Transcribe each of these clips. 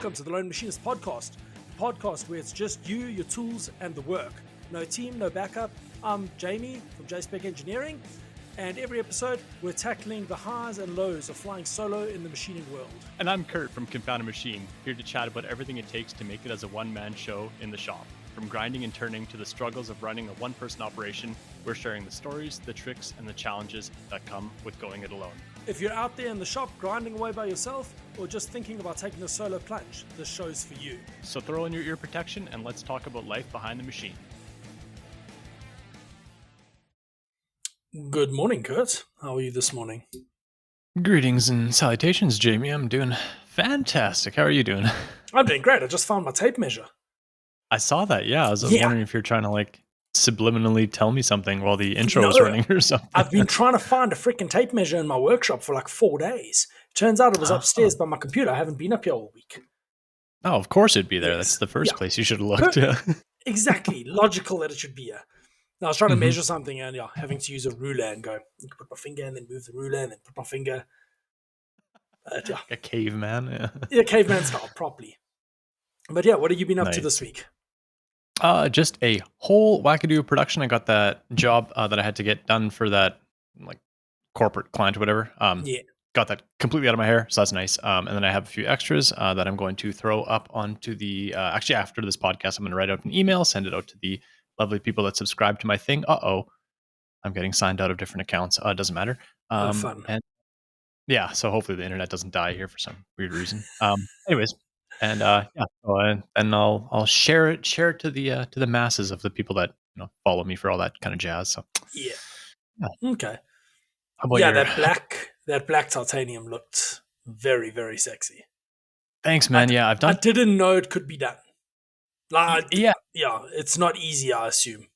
welcome to the Lone Machinist podcast. The podcast where it's just you, your tools, and the work. No team, no backup. I'm Jamie from JSpec Engineering, and every episode we're tackling the highs and lows of flying solo in the machining world. And I'm Curt from Confounded Machine, here to chat about everything it takes to make it as a one-man show in the shop. From grinding and turning to the struggles of running a one-person operation, we're sharing the stories, the tricks, and the challenges that come with going it alone. If you're out there in the shop grinding away by yourself, or just thinking about taking a solo plunge, this show's for you. So throw in your ear protection and let's talk about life behind the machine. Good morning, Curt. How are you this morning? Greetings and salutations, Jamie. I'm doing fantastic. How are you doing? I'm doing great. I just found my tape measure. I saw that, yeah. I was wondering if you're trying to subliminally tell me something while the intro was running or something. I've been trying to find a freaking tape measure in my workshop for 4 days. Turns out it was upstairs by my computer. I haven't been up here all week. Oh, of course it'd be there. Yes. That's the first place you should have looked. Exactly. Logical that it should be here. Now, I was trying to measure something and having to use a ruler and go, put my finger and then move the ruler and then put my finger. A caveman. Yeah, caveman style, properly. But what have you been up to this week? Just a whole wackadoo production. I got that job that I had to get done for that corporate client or whatever. Got that completely out of my hair, so that's nice. And then I have a few extras that I'm going to throw up onto the. Actually, after this podcast, I'm going to write out an email, send it out to the lovely people that subscribe to my thing. I'm getting signed out of different accounts. It doesn't matter. Fun. And so hopefully the internet doesn't die here for some weird reason. Anyways. And and I'll share it to the masses of the people that follow me for all that kind of jazz. So Okay. How about that black titanium looked very, very sexy. Thanks, man. I didn't know it could be done. It's not easy, I assume.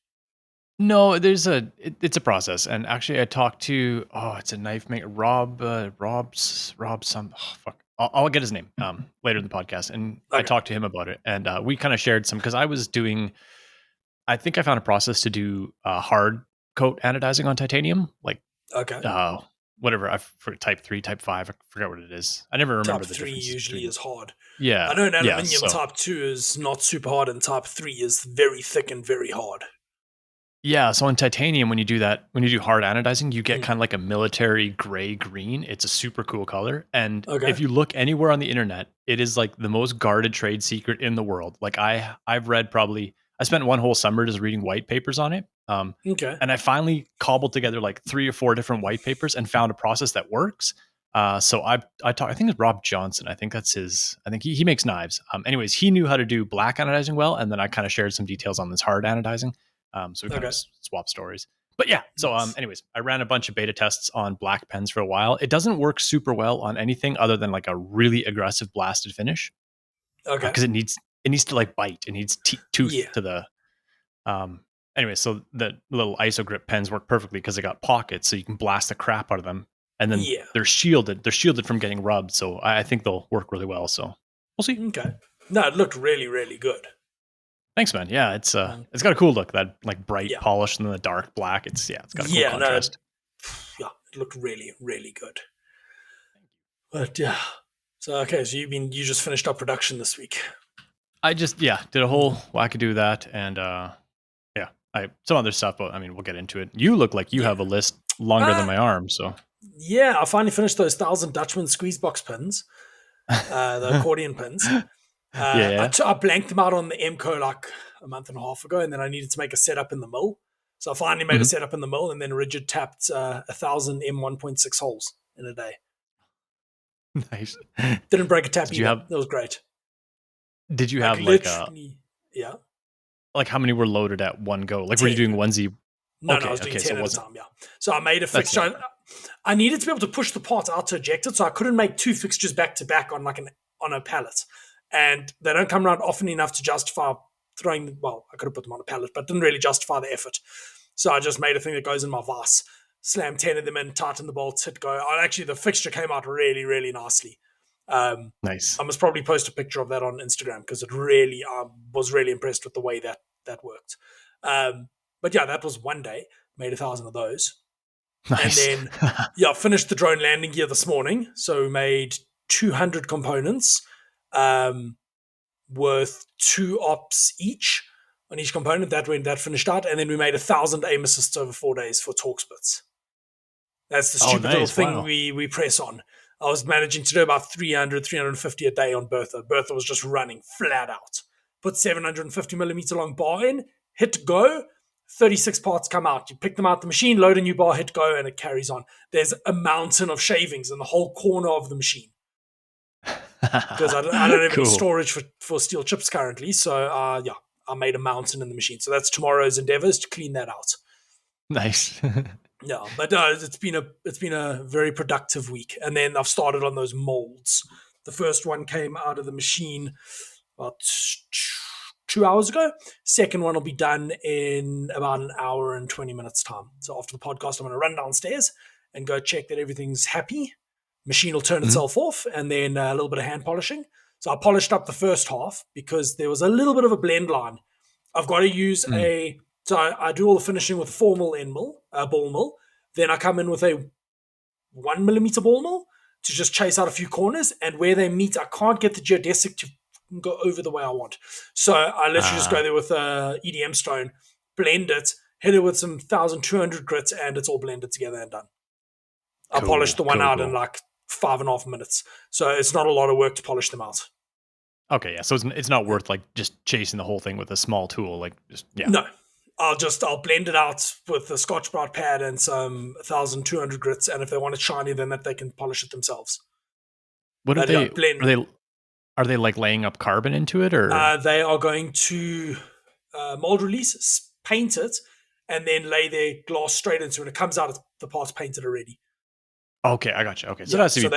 No, it's a process. And actually, I talked to it's a knife maker, Rob some fuck. I'll get his name later in the podcast, and I talked to him about it, and we kind of shared some because I think I found a process to do hard coat anodizing on titanium, whatever. For type 3, type 5, I forgot what it is. I never remember the difference. Type 3 usually is hard. Yeah, I know in aluminium type 2 is not super hard, and type 3 is very thick and very hard. Yeah, so on titanium, when you do hard anodizing, you get kind of like a military gray-green. It's a super cool color. And if you look anywhere on the internet, it is like the most guarded trade secret in the world. I've read I spent one whole summer just reading white papers on it. And I finally cobbled together 3 or 4 different white papers and found a process that works. So I think it's Rob Johnson. I think that's his. I think he makes knives. Anyways, he knew how to do black anodizing well. And then I kind of shared some details on this hard anodizing. So we kind of swap stories. But anyways, I ran a bunch of beta tests on black pens for a while. It doesn't work super well on anything other than a really aggressive blasted finish. Because it needs to bite. It needs tooth to the. Anyway, so the little iso grip pens work perfectly because they got pockets, so you can blast the crap out of them, and then they're shielded. They're shielded from getting rubbed, so I think they'll work really well. So we'll see. Okay. No, it looked really, really good. Thanks, man. Yeah, it's got a cool look. That bright polish and then the dark black. It's got a cool contrast. It looked really, really good. But so you just finished up production this week. I just did a whole wackadoo that and some other stuff. But I mean, we'll get into it. You look like you have a list longer than my arm. So I finally finished those 1,000 Dutchman squeeze box pins, the accordion pins. I blanked them out on the MCO a month and a half ago, and then I needed to make a setup in the mill. So I finally made a setup in the mill, and then rigid tapped 1,000 M1.6 holes in a day. Nice. Didn't break a tap either. That was great. Did you have how many were loaded at one go? 10. Were you doing onesie? No, I was doing 10 at a time, So I made a fixture. I needed to be able to push the parts out to eject it, so I couldn't make 2 fixtures back to back on on a pallet. And they don't come around often enough to justify throwing them. Well, I could have put them on a pallet, but didn't really justify the effort. So I just made a thing that goes in my vise, slam 10 of them in, tighten the bolts, hit go. Actually, the fixture came out really, really nicely. Nice. I must probably post a picture of that on Instagram because it really was really impressed with the way that worked. But that was one day. Made 1,000 of those. Nice. And then finished the drone landing gear this morning. So made 200 components. worth 2 ops each on each component. That finished out, and then we made 1,000 aim assists over 4 days for torque splits. That's the stupid little thing we press on. I was managing to do about 300, 350 a day on Bertha. Bertha was just running flat out. Put 750 millimeter long bar in, hit go, 36 parts come out. You pick them out the machine, load a new bar, hit go, and it carries on. There's a mountain of shavings in the whole corner of the machine. Because I don't have any storage for steel chips currently. So, I made a mountain in the machine. So that's tomorrow's endeavors to clean that out. Nice. Yeah, but it's been a very productive week. And then I've started on those molds. The first one came out of the machine about 2 hours ago. Second one will be done in about an hour and 20 minutes time. So after the podcast, I'm going to run downstairs and go check that everything's happy. Machine will turn itself off, and then a little bit of hand polishing. So I polished up the first half because there was a little bit of a blend line. I've got to use so I do all the finishing with a 4 mil end mill, ball mill. Then I come in with a 1 millimeter ball mill to just chase out a few corners. And where they meet, I can't get the geodesic to go over the way I want. So I literally just go there with a EDM stone, blend it, hit it with some 1,200 grits, and it's all blended together and done. I polished the one out in like 5.5 minutes. So it's not a lot of work to polish them out. Okay, yeah. So it's not worth like just chasing the whole thing with a small tool. No. I'll blend it out with the Scotch-Brite pad and some 1,200 grits, and if they want it shiny, then they can polish it themselves. What are they? Are they like laying up carbon into it, or they are going to mold release, paint it, and then lay their glass straight into it. When it comes out, the part's painted already. Okay, I got you. Okay, so that's a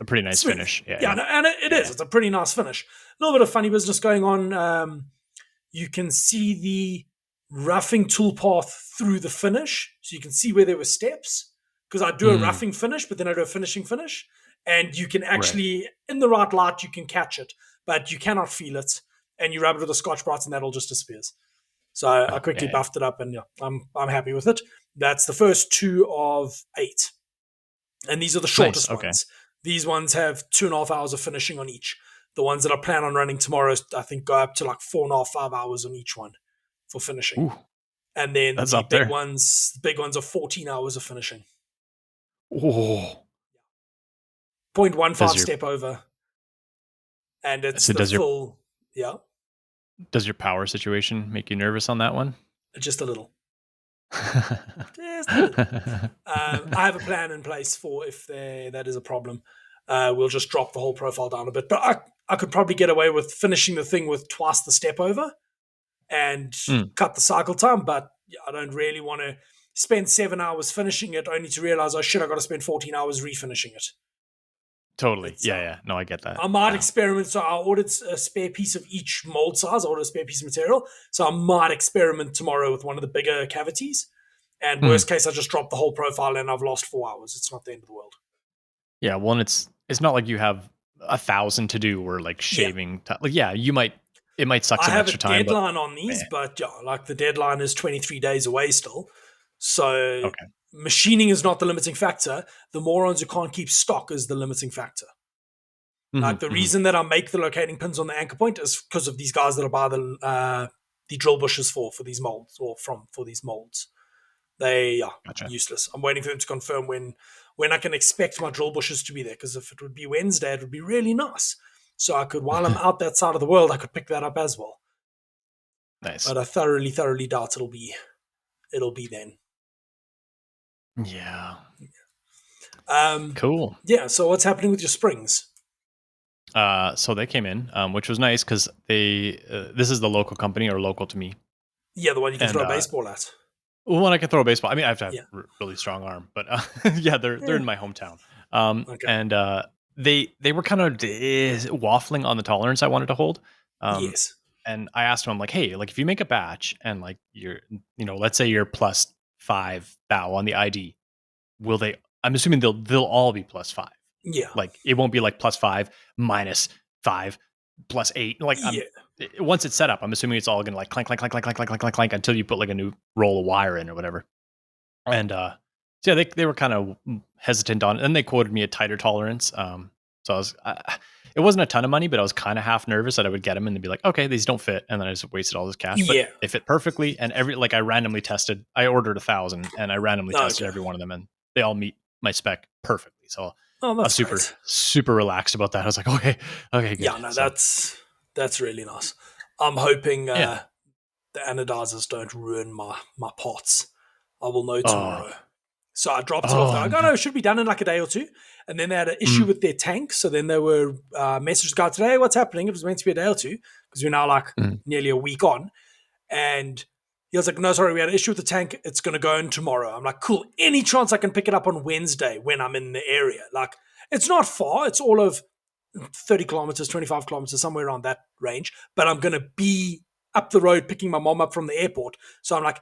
pretty nice smooth. Finish. Yeah, no, and it is. It's a pretty nice finish. A little bit of funny business going on. You can see the roughing toolpath through the finish, so you can see where there were steps, because I do a roughing finish, but then I do a finishing finish, and you can actually, in the right light, you can catch it, but you cannot feel it, and you rub it with a Scotch-Brite and that all just disappears. So I quickly buffed it up, and I'm happy with it. That's the first 2 of 8, and these are the shortest ones. These ones have 2.5 hours of finishing on each. The ones that I plan on running tomorrow, I think, go up to like 4.5, 5 hours on each one for finishing. Ooh, and then the big ones are 14 hours of finishing. Oh, 0.15 step over. And it's full. Yeah. Does your power situation make you nervous on that one? Just a little. Just a little. I have a plan in place for if that is a problem. We'll just drop the whole profile down a bit. But I could probably get away with finishing the thing with twice the step over and cut the cycle time, but I don't really want to spend 7 hours finishing it only to realize, oh shit, I got to spend 14 hours refinishing it. Totally. No, I get that. I might experiment. So I ordered a spare piece of each mold size. I ordered a spare piece of material. So I might experiment tomorrow with one of the bigger cavities. And worst case, I just drop the whole profile and I've lost 4 hours. It's not the end of the world. Yeah, well, and it's not like you have 1,000 to do or like shaving. It might suck some extra time. I have a deadline on these, but like the deadline is 23 days away still. So machining is not the limiting factor. The morons who can't keep stock is the limiting factor. Like the reason that I make the locating pins on the anchor point is because of these guys that I buy the drill bushes for these molds for these molds. They are useless. I'm waiting for them to confirm when I can expect my drill bushes to be there, because if it would be Wednesday, it would be really nice. So I could, while I'm out that side of the world, I could pick that up as well. Nice. But I thoroughly doubt it'll be then. Yeah. Cool. Yeah. So what's happening with your springs? So they came in, which was nice because this is the local company, or local to me. Yeah, the one you can throw a baseball at. One I can throw a baseball. I mean, I have to have a really strong arm, but they're in my hometown. And they were kind of waffling on the tolerance I wanted to hold. Yes. And I asked them, I'm like, hey, like if you make a batch and like you're, let's say you're +5 thou on the ID, I'm assuming they'll all be +5. Yeah. Like it won't be like +5 -5 +8. Like once it's set up, I'm assuming it's all going to like clank, clank, clank, clank, clank, clank, clank, clank until you put like a new roll of wire in or whatever. And so they were kind of hesitant on it, and they quoted me a tighter tolerance. So So it wasn't a ton of money, but I was kind of half nervous that I would get them and they'd be like, okay, these don't fit. And then I just wasted all this cash. But they fit perfectly. And I randomly tested, I ordered 1,000 and I randomly tested every one of them and they all meet my spec perfectly. So I was super relaxed about that. I was like, okay, good. Yeah, no, that's really nice. I'm hoping the anodizers don't ruin my pots. I will know tomorrow. So I dropped it off. I go, no, it should be done in like a day or two. And then they had an issue with their tank. So then they were messaged the guy today, what's happening? It was meant to be a day or two because we're now like nearly a week on. And he was like, no, sorry, we had an issue with the tank. It's going to go in tomorrow. I'm like, cool. Any chance I can pick it up on Wednesday when I'm in the area? Like, it's not far. It's all of 30 kilometers, 25 kilometers, somewhere around that range. But I'm going to be up the road picking my mom up from the airport. So I'm like,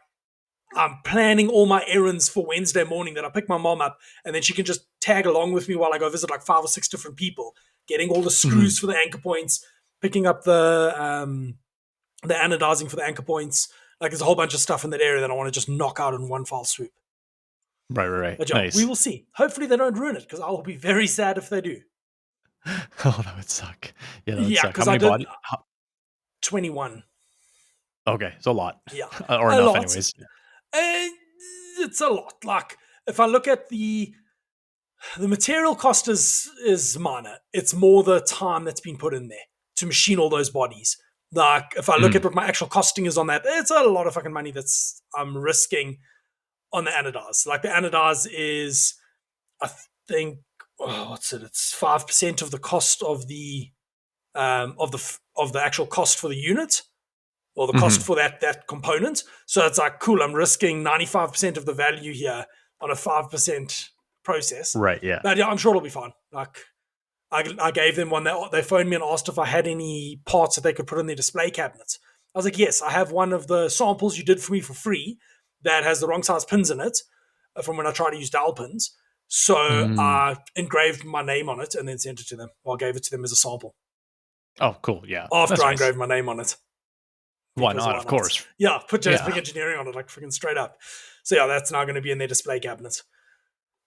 I'm planning all my errands for Wednesday morning that I pick my mom up and then she can just tag along with me while I go visit like 5 or 6 different people, getting all the screws for the anchor points, picking up the anodizing for the anchor points. Like there's a whole bunch of stuff in that area that I want to just knock out in one foul swoop. Right. But yeah, nice. we will see. Hopefully they don't ruin it because I will be very sad if they do. Oh, that would suck. Yeah, that would suck. How many body? 21. Okay, it's a lot. Yeah. Or enough anyways. It's a lot. Like if I look at the material cost is minor. It's more the time that's been put in there to machine all those bodies. Like if I look at what my actual costing is on that, it's a lot of fucking money that's I'm risking on the anodize. Like the anodize is, I think, what's it? It's 5% of the cost of the actual cost for the unit. Or the cost for that component. So it's like, cool, I'm risking 95% of the value here on a 5% process. Right, yeah. But yeah, I'm sure it'll be fine. Like, I gave them one. They phoned me and asked if I had any parts that they could put in their display cabinets. I was like, yes, I have one of the samples you did for me for free that has the wrong size pins in it from when I tried to use dowel pins. So I engraved my name on it and then sent it to them. Well, I gave it to them as a sample. Oh, cool, yeah. After I engraved my name on it. Why not? Of course. Yeah, put JSPIC engineering on it, like freaking straight up. So yeah, that's now going to be in their display cabinets.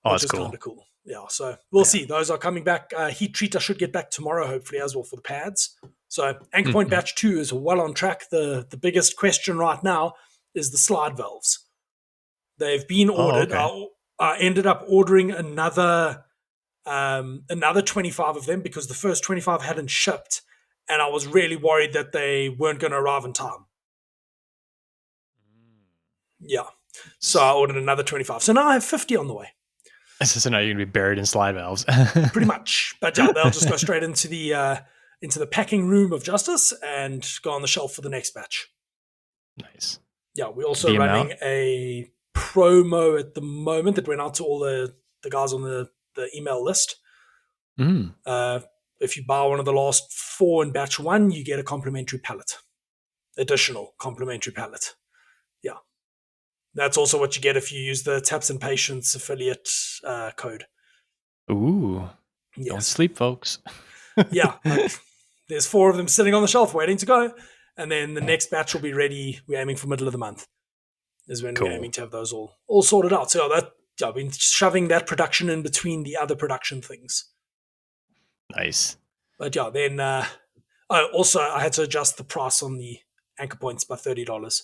Oh, which is kind of cool. Yeah, so we'll see. Those are coming back. Heat treat I should get back tomorrow, hopefully, as well for the pads. So anchor point batch 2 is well on track. The biggest question right now is the slide valves. They've been ordered. I ended up ordering another 25 of them because the first 25 hadn't shipped. And I was really worried that they weren't going to arrive in time. Yeah. So I ordered another 25. So now I have 50 on the way. So now you're going to be buried in slide valves. Pretty much. But yeah, they'll just go straight into the packing room of justice and go on the shelf for the next batch. Nice. Yeah, we're also running a promo at the moment that went out to all the guys on the email list. If you buy one of the last 4 in batch 1, you get a complimentary pallet. Additional complimentary pallet. Yeah. That's also what you get if you use the Taps and Patience affiliate code. Ooh. Yes. Don't sleep, folks. Yeah. There's 4 of them sitting on the shelf waiting to go. And then the next batch will be ready. We're aiming for middle of the month. Is when we're aiming to have those all sorted out. So I've been shoving that production in between the other production things. Nice. But yeah, then I had to adjust the price on the anchor points by $30.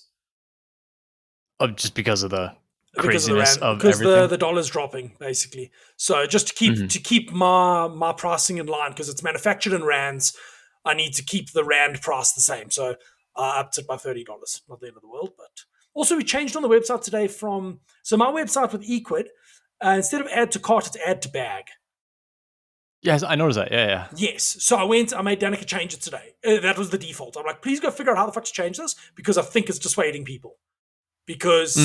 Oh, just because of the craziness of everything? Because the dollar's dropping, basically. So just to keep my pricing in line, because it's manufactured in rands, I need to keep the rand price the same. So I upped it by $30. Not the end of the world, but also we changed on the website today so my website with Equid, instead of add to cart, it's add to bag. Yes, I noticed that. Yeah. Yes. So I made Danica change it today. That was the default. I'm like, please go figure out how the fuck to change this because I think it's dissuading people. Because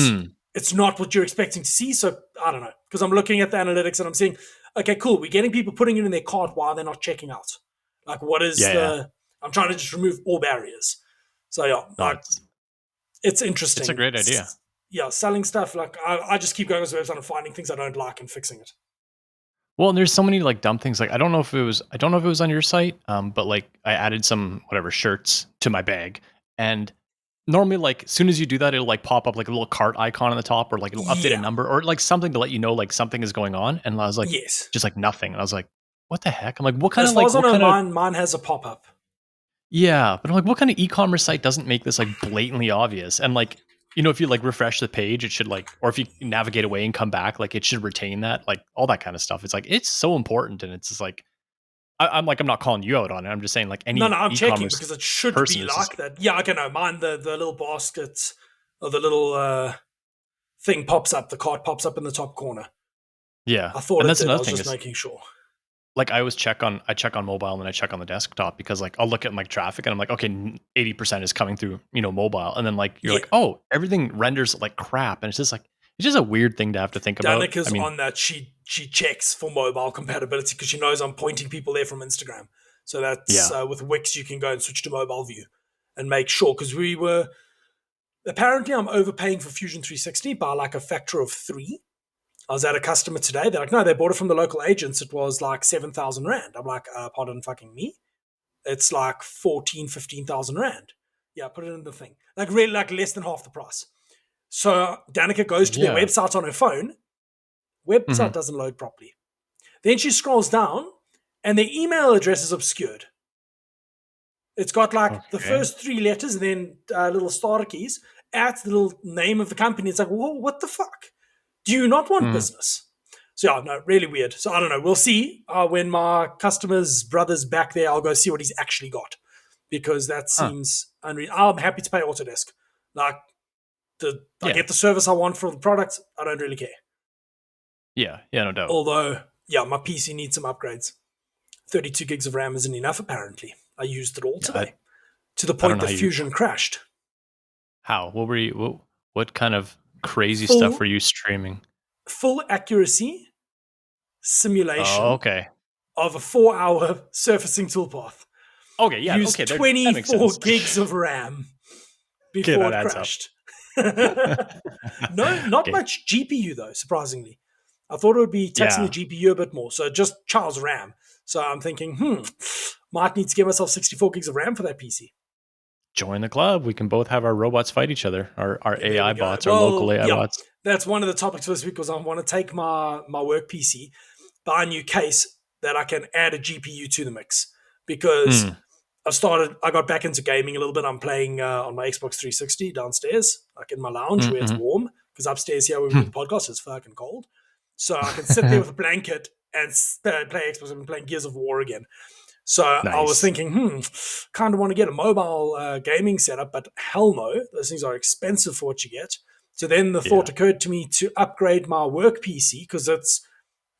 it's not what you're expecting to see. So I don't know. Because I'm looking at the analytics and I'm seeing, okay, cool. We're getting people putting it in their cart while they're not checking out. Like, what is I'm trying to just remove all barriers. So yeah, it's interesting. It's a great idea. Yeah, selling stuff. Like I just keep going to the website and finding things I don't like and fixing it. Well, and there's so many like dumb things. Like I don't know if it was on your site, but like I added some shirts to my bag, and normally like as soon as you do that, it'll like pop up like a little cart icon on the top, or like it'll update a number, or like something to let you know like something is going on. And I was like, just like nothing. And I was like, what the heck? I'm like, what kind as of far like as I what know, kind of mine has a pop up. yeah, but I'm like, what kind of e-commerce site doesn't make this like blatantly obvious? And like, if you like refresh the page, it should like, or if you navigate away and come back, like it should retain that, like all that kind of stuff. It's like it's so important, and it's just like I'm like I'm not calling you out on it. I'm just saying like No, any I'm checking e-commerce because it should person be is just like that. Yeah, okay, no, mine the little basket or the little thing pops up. The cart pops up in the top corner. yeah. I thought And it that's did. I another was thing just is making sure. like I check on mobile and then I check on the desktop because like I'll look at my traffic and I'm like, okay, 80% is coming through, mobile. And then like you're Yeah, like, oh, everything renders like crap. And it's just a weird thing to have to think about. I Danica's mean, on that. She checks for mobile compatibility because she knows I'm pointing people there from Instagram. So that's yeah. with Wix, you can go and switch to mobile view and make sure because we were apparently I'm overpaying for Fusion 360 by like a factor of 3. I was at a customer today. They're like, no, they bought it from the local agents. It was like 7,000 Rand. I'm like, pardon fucking me. It's like 14, 15,000 Rand. Yeah, put it in the thing. Like really like less than half the price. So Danica goes to their Yeah. website on her phone. Website doesn't load properly. Then she scrolls down and their email address is obscured. It's got like the Okay. first 3 letters and then little starter keys at the little name of the company. It's like, whoa, what the fuck? Do you not want business? So yeah, no, really weird. So I don't know. We'll see when my customer's brother's back there. I'll go see what he's actually got because that seems unreal. I'm happy to pay Autodesk. Like I Yeah. get the service I want for the product. I don't really care. Yeah. Yeah. No doubt. Although, yeah, my PC needs some upgrades. 32 gigs of RAM isn't enough, apparently. I used it all Yeah, today to the I don't point know that how you, Fusion crashed. how, what were you, what kind of crazy stuff were Full you streaming? full accuracy Oh, simulation okay. of a 4-hour surfacing toolpath. Okay. Yeah. Used Okay. That makes 24 sense. gigs of RAM Okay. before That it adds up. crashed. No, not Okay. much GPU though, surprisingly. I thought it would be taxing the Yeah. GPU a bit more. So just Charles RAM. So I'm thinking, might need to give myself 64 gigs of RAM for that PC. Join the club. We can both have our robots fight each other. Our There we AI go. bots, our local Well, AI yeah, bots. that's one of the topics for this week because I want to take my work PC, buy a new case that I can add a GPU to the mix because I got back into gaming a little bit. I'm playing on my Xbox 360 downstairs, like in my lounge where it's warm because upstairs here where we do the podcast it's fucking cold. So I can sit there with a blanket and play Xbox. I've been playing Gears of War again. So I was Nice. thinking, kind of want to get a mobile gaming setup, but hell no, those things are expensive for what you get. So then the thought occurred to me to upgrade my work PC because it's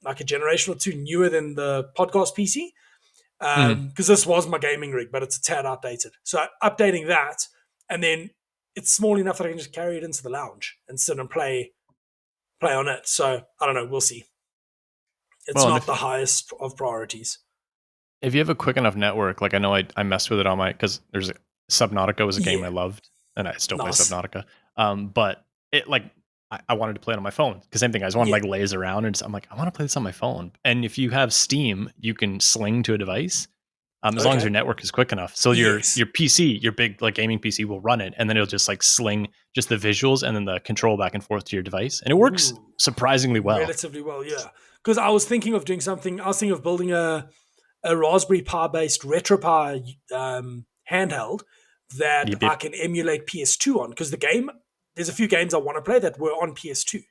like a generation or two newer than the podcast PC. Because this was my gaming rig, but it's a tad outdated. So updating that, and then it's small enough that I can just carry it into the lounge and sit and play on it. So I don't know. We'll see. It's Well, and not the highest of priorities. if you have a quick enough network, like I know I messed with it on my, because Subnautica was a game Yeah. I loved, and I still play Nice. Subnautica. But it like I wanted to play it on my phone because same thing. I just want to like laze around and I'm like I want to play this on my phone. And if you have Steam, you can sling to a device. As long as your network is quick enough. So your PC, your big like gaming PC will run it and then it'll just like sling just the visuals and then the control back and forth to your device. And it works surprisingly well. Relatively well, yeah. Because I was thinking of doing something, I was thinking of building a Raspberry Pi based RetroPie handheld that I can emulate PS2 on. Because there's a few games I want to play that were on PS2.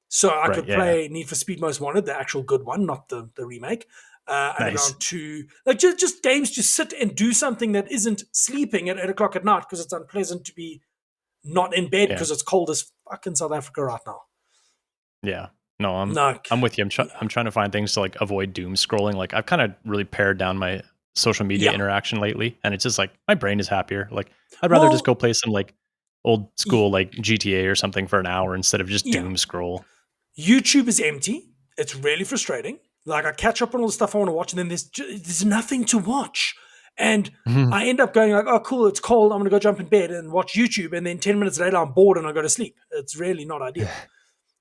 So I could play Need for Speed Most Wanted, the actual good one, not the remake. Underground 2, like just games to sit and do something that isn't sleeping at 8 o'clock at night because it's unpleasant to be not in bed because it's cold as fuck in South Africa right now. Yeah. No, I'm with you. I'm trying to find things to like avoid doom scrolling. Like I've kind of really pared down my social media interaction lately, and it's just like my brain is happier. Like I'd rather just go play some like old school like GTA or something for an hour instead of just doom scroll. YouTube is empty. It's really frustrating. Like I catch up on all the stuff I want to watch, and then there's nothing to watch. And I end up going like, oh, cool, it's cold. I'm going to go jump in bed and watch YouTube. And then 10 minutes later, I'm bored and I go to sleep. It's really not ideal.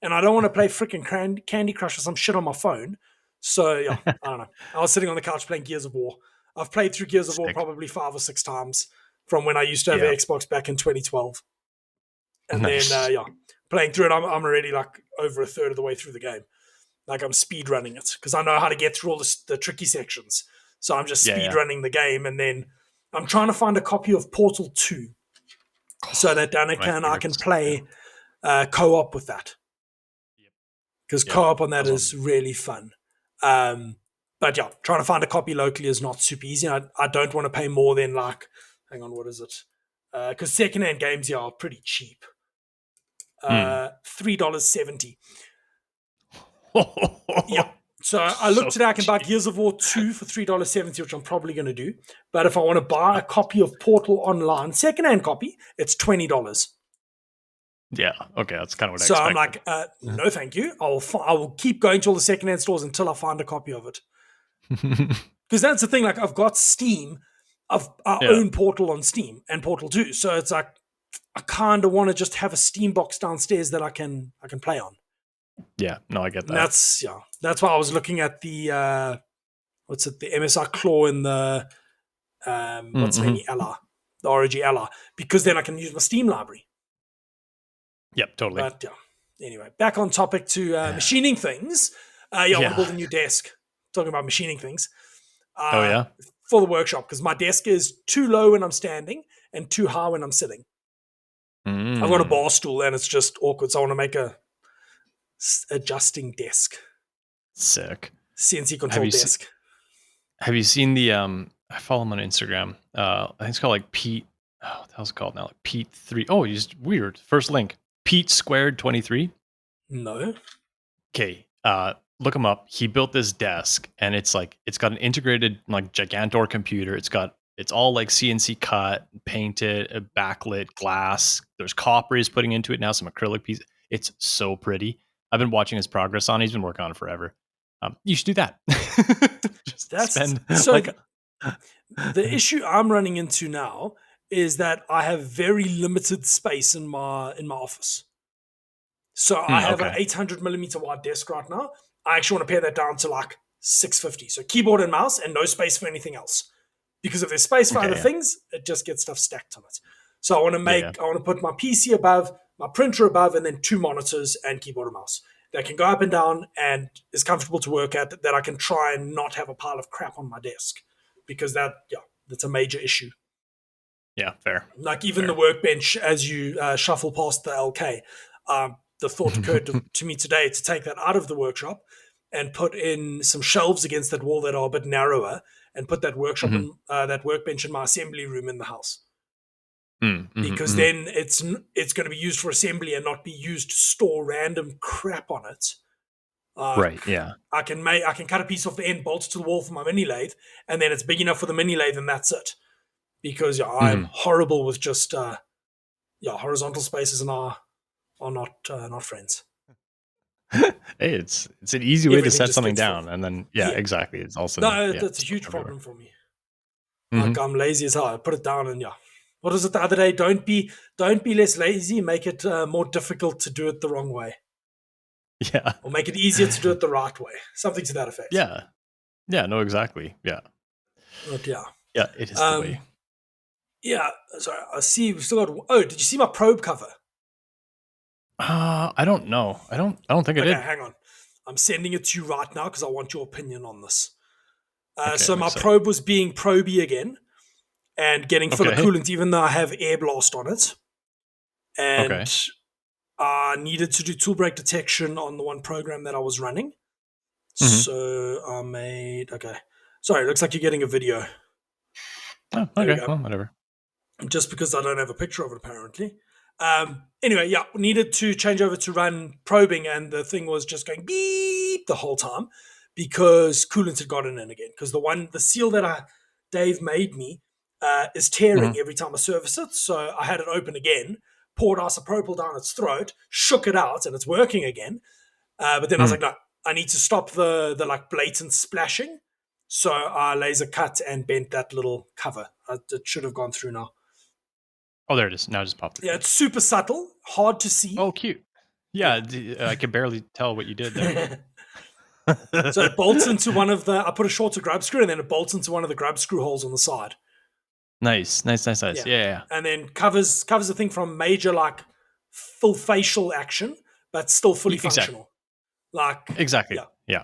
And I don't want to play freaking Candy Crush or some shit on my phone. So, yeah, I don't know. I was sitting on the couch playing Gears of War. I've played through Gears of War probably 5 or 6 times from when I used to have an Xbox back in 2012. And then, playing through it, I'm already like over a third of the way through the game. Like I'm speed running it because I know how to get through all the tricky sections. So I'm just speed running the game, and then I'm trying to find a copy of Portal 2 so that Danica and I can play co-op with that. Because co-op on that is really fun. But yeah, trying to find a copy locally is not super easy. I don't want to pay more than like, hang on, what is it? Because secondhand games here are pretty cheap. $3.70. Yeah. So I looked today, I can buy Gears of War 2 for $3.70, which I'm probably going to do. But if I want to buy a copy of Portal online, secondhand copy, it's $20. Yeah, okay, that's kind of what I expected. So I'm like, no, thank you. I will keep going to all the secondhand stores until I find a copy of it. Because that's the thing. Like, I've got Steam. I own Portal on Steam and Portal 2. So it's like I kind of want to just have a Steam box downstairs that I can play on. Yeah, no, I get that. And that's why I was looking at the the MSI Claw in the what's the name, Ella, the ROG Ella, because then I can use my Steam library. Yep, totally. But anyway, back on topic to machining things. I want to build a new desk. Talking about machining things. For the workshop, because my desk is too low when I'm standing and too high when I'm sitting. I've got a bar stool and it's just awkward, so I want to make a adjusting desk. Sick. CNC control desk. Have you seen the I follow him on Instagram. I think it's called like Pete. Oh, what the hell's it called now? Like Pete 3. Oh, he's weird. First link. Pete squared 23. No. Okay. Look him up. He built this desk, and it's got an integrated like Gigantor computer. It's all like CNC cut, painted, backlit glass. There's copper he's putting into it now, some acrylic piece. It's so pretty. I've been watching his progress on. He's been working on it forever. You should do that. The issue I'm running into now is that I have very limited space in my office. So I have an 800 millimeter wide desk right now. I actually want to pare that down to like 650. So keyboard and mouse and no space for anything else. Because if there's space for other things, it just gets stuff stacked on it. So I want to put my PC above, my printer above, and then 2 monitors and keyboard and mouse that can go up and down and is comfortable to work at, that I can try and not have a pile of crap on my desk. Because that's a major issue. Yeah, fair. Like even the workbench, as you shuffle past the LK, the thought occurred to me today to take that out of the workshop and put in some shelves against that wall that are a bit narrower, and put that that workbench in my assembly room in the house. Because then it's going to be used for assembly and not be used to store random crap on it. Right. Yeah. I can cut a piece off the end, bolt it to the wall for my mini lathe, and then it's big enough for the mini lathe, and that's it. Because I'm horrible with just horizontal spaces, and are not friends. Hey, it's an easy way to set something down, and then exactly. It's also that's a huge problem for me. Like I'm lazy as hell. I put it down, and what was it the other day? Don't be less lazy. Make it more difficult to do it the wrong way. Yeah. Or make it easier to do it the right way. Something to that effect. Yeah. Yeah. No. Exactly. Yeah. But yeah. It is the way. Yeah. Sorry. I see. We've still got. Oh, did you see my probe cover? I don't know. I don't think I did. Hang on. I'm sending it to you right now because I want your opinion on this. So my probe was being proby again and getting full of coolant, even though I have air blast on it. And I needed to do tool break detection on the one program that I was running. So I made... Sorry, it looks like you're getting a video. Oh, okay. Well, whatever. Just because I don't have a picture of it, apparently. Anyway, needed to change over to run probing, and the thing was just going beep the whole time because coolant had gotten in again. Because the seal that Dave made me is tearing every time I service it. So I had it open again, poured isopropyl down its throat, shook it out, and it's working again. But then I was like, no, I need to stop the like blatant splashing. So I laser cut and bent that little cover. It should have gone through now. Oh, there it is. Now it just popped through. Yeah, it's super subtle, hard to see. Oh, cute. Yeah, I can barely tell what you did there. So it bolts into one of I put a shorter grub screw, and then it bolts into one of the grub screw holes on the side. Nice. Yeah. And then covers the thing from major, like, full facial action, but still fully functional. Like exactly. Yeah.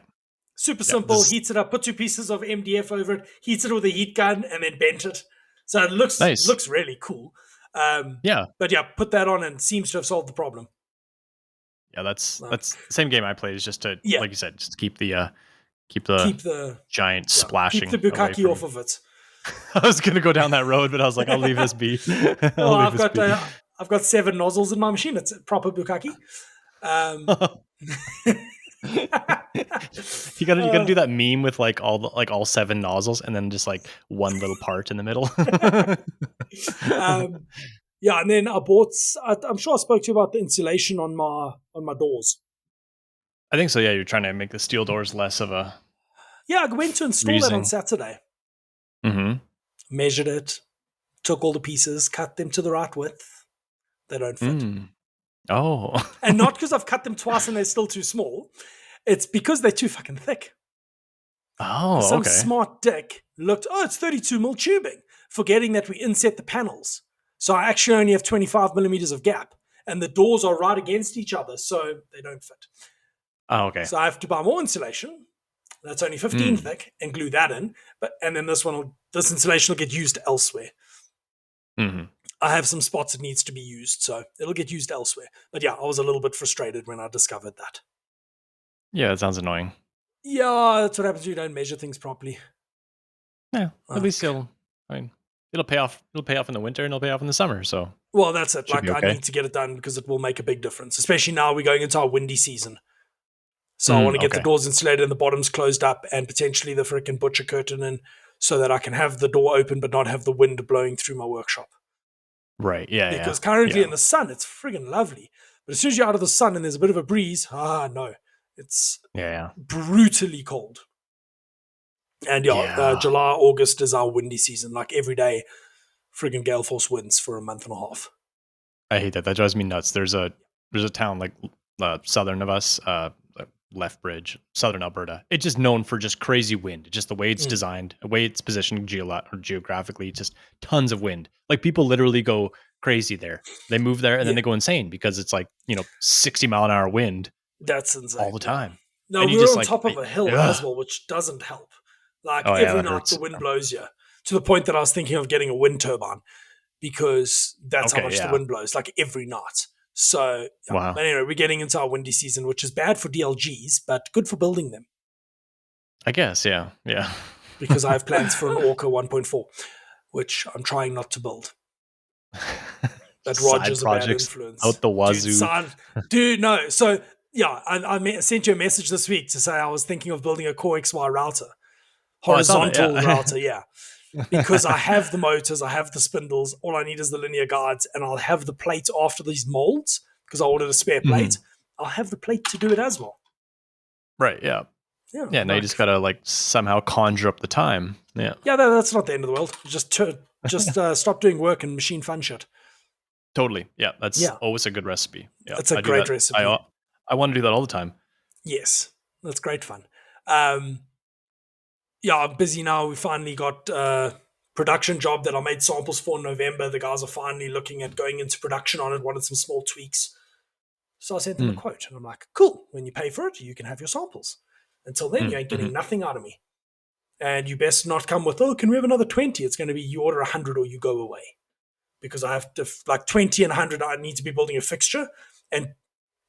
Super simple. Heats it up, put 2 pieces of MDF over it, heats it with a heat gun, and then bent it. So it looks really cool. But yeah, put that on and seems to have solved the problem. Yeah, that's the same game I play. Is just to like you said, just keep the giant splashing. Keep the bukkake off of it. I was gonna go down that road, but I was like, I'll leave this be. I've got 7 nozzles in my machine. It's a proper bukkake. You gotta do that meme with like all 7 nozzles and then just like one little part in the middle. And then I bought. I'm sure I spoke to you about the insulation on my doors. I think so. Yeah, you're trying to make the steel doors less of a. Yeah, I went to install that on Saturday. Mm-hmm. Measured it, took all the pieces, cut them to the right width. They don't fit. Oh. And not because I've cut them twice and they're still too small. It's because they're too fucking thick. Oh, Some smart dick looked, it's 32 mil tubing, forgetting that we inset the panels. So I actually only have 25 millimeters of gap. And the doors are right against each other, so they don't fit. Oh, okay. So I have to buy more insulation. That's only 15 thick and glue that in. And then this insulation will get used elsewhere. Mm-hmm. I have some spots it needs to be used, so it'll get used elsewhere. But yeah, I was a little bit frustrated when I discovered that. Yeah, it sounds annoying. Yeah, that's what happens when you don't measure things properly. Yeah, at least it'll pay off. It'll pay off in the winter and it'll pay off in the summer. So well, that's it. Like I need to get it done because it will make a big difference, especially now we're going into our windy season. So I want to get the doors insulated and the bottoms closed up and potentially the freaking butcher curtain in so that I can have the door open but not have the wind blowing through my workshop. Right, yeah. Because currently in the sun, it's friggin' lovely. But as soon as you're out of the sun and there's a bit of a breeze, no. It's brutally cold. And July, August is our windy season. Like every day, friggin' gale force winds for a month and a half. I hate that. That drives me nuts. There's a town like southern of us, Lethbridge, southern Alberta. It's just known for just crazy wind. Just the way it's designed, the way it's positioned geographically, just tons of wind. Like people literally go crazy there. They move there and then they go insane because it's like 60 mile an hour wind. That's insane all the time. No, and we're on top of a hill as well, which doesn't help. Like every night the wind blows you to the point that I was thinking of getting a wind turbine because that's how much the wind blows. Like every night. So, wow. But anyway, we're getting into our windy season, which is bad for DLGs, but good for building them. I guess, yeah. Because I have plans for an Orca 1.4, which I'm trying not to build. But Roger's a bad influence. Out the wazoo. Dude, no. So, I sent you a message this week to say I was thinking of building a Corexy router. Horizontal router, because I have the motors, I have the spindles, all I need is the linear guides, and I'll have the plate after these molds, because I ordered a spare plate. I'll have the plate to do it as well. Right, yeah. Now you just gotta somehow conjure up the time. Yeah. Yeah, that's not the end of the world. Just stop doing work and machine fun shit. Totally. Yeah, that's always a good recipe. Yeah, it's a great recipe. I want to do that all the time. Yes, that's great fun. I'm busy now. We finally got a production job that I made samples for in November. The guys are finally looking at going into production on it, wanted some small tweaks. So I sent them a quote, and I'm like, cool, when you pay for it, you can have your samples. Until then, you ain't getting nothing out of me. And you best not come with, can we have another 20? It's going to be you order 100 or you go away. Because I have to, 20 and 100, I need to be building a fixture and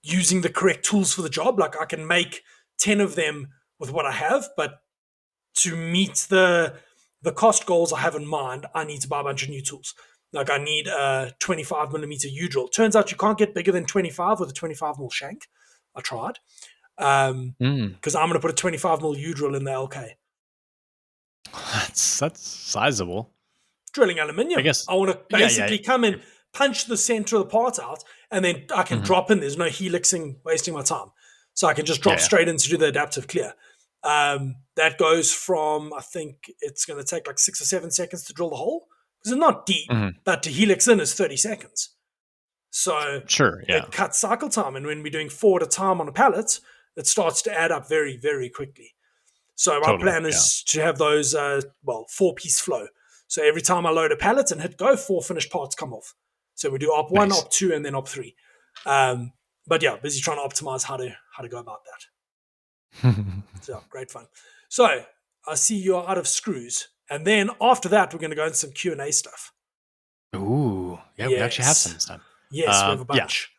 using the correct tools for the job. Like I can make 10 of them with what I have, but to meet the cost goals I have in mind, I need to buy a bunch of new tools. Like I need a 25 millimeter U-drill. Turns out you can't get bigger than 25 with a 25 mil shank. I tried. Because I'm going to put a 25 mil U-drill in the LK. That's sizable. Drilling aluminium. I guess. I want to basically come in, punch the center of the part out, and then I can drop in. There's no helixing, wasting my time. So I can just drop straight in to do the adaptive clear. That goes from, I think it's going to take 6 or 7 seconds to drill the hole. Because it's not deep, but to helix in is 30 seconds. So it cuts cycle time. And when we're doing 4 at a time on a pallet, it starts to add up very, very quickly. So my plan is to have those, 4-piece flow. So every time I load a pallet and hit go, 4 finished parts come off. So we do op 1, op 2, and then op 3. But busy trying to optimize how to go about that. So great fun. So I see you're out of screws. And then after that, we're going to go into some Q&A stuff. Ooh, yeah, we actually have some this time. Yes, we have a Yeah. bunch.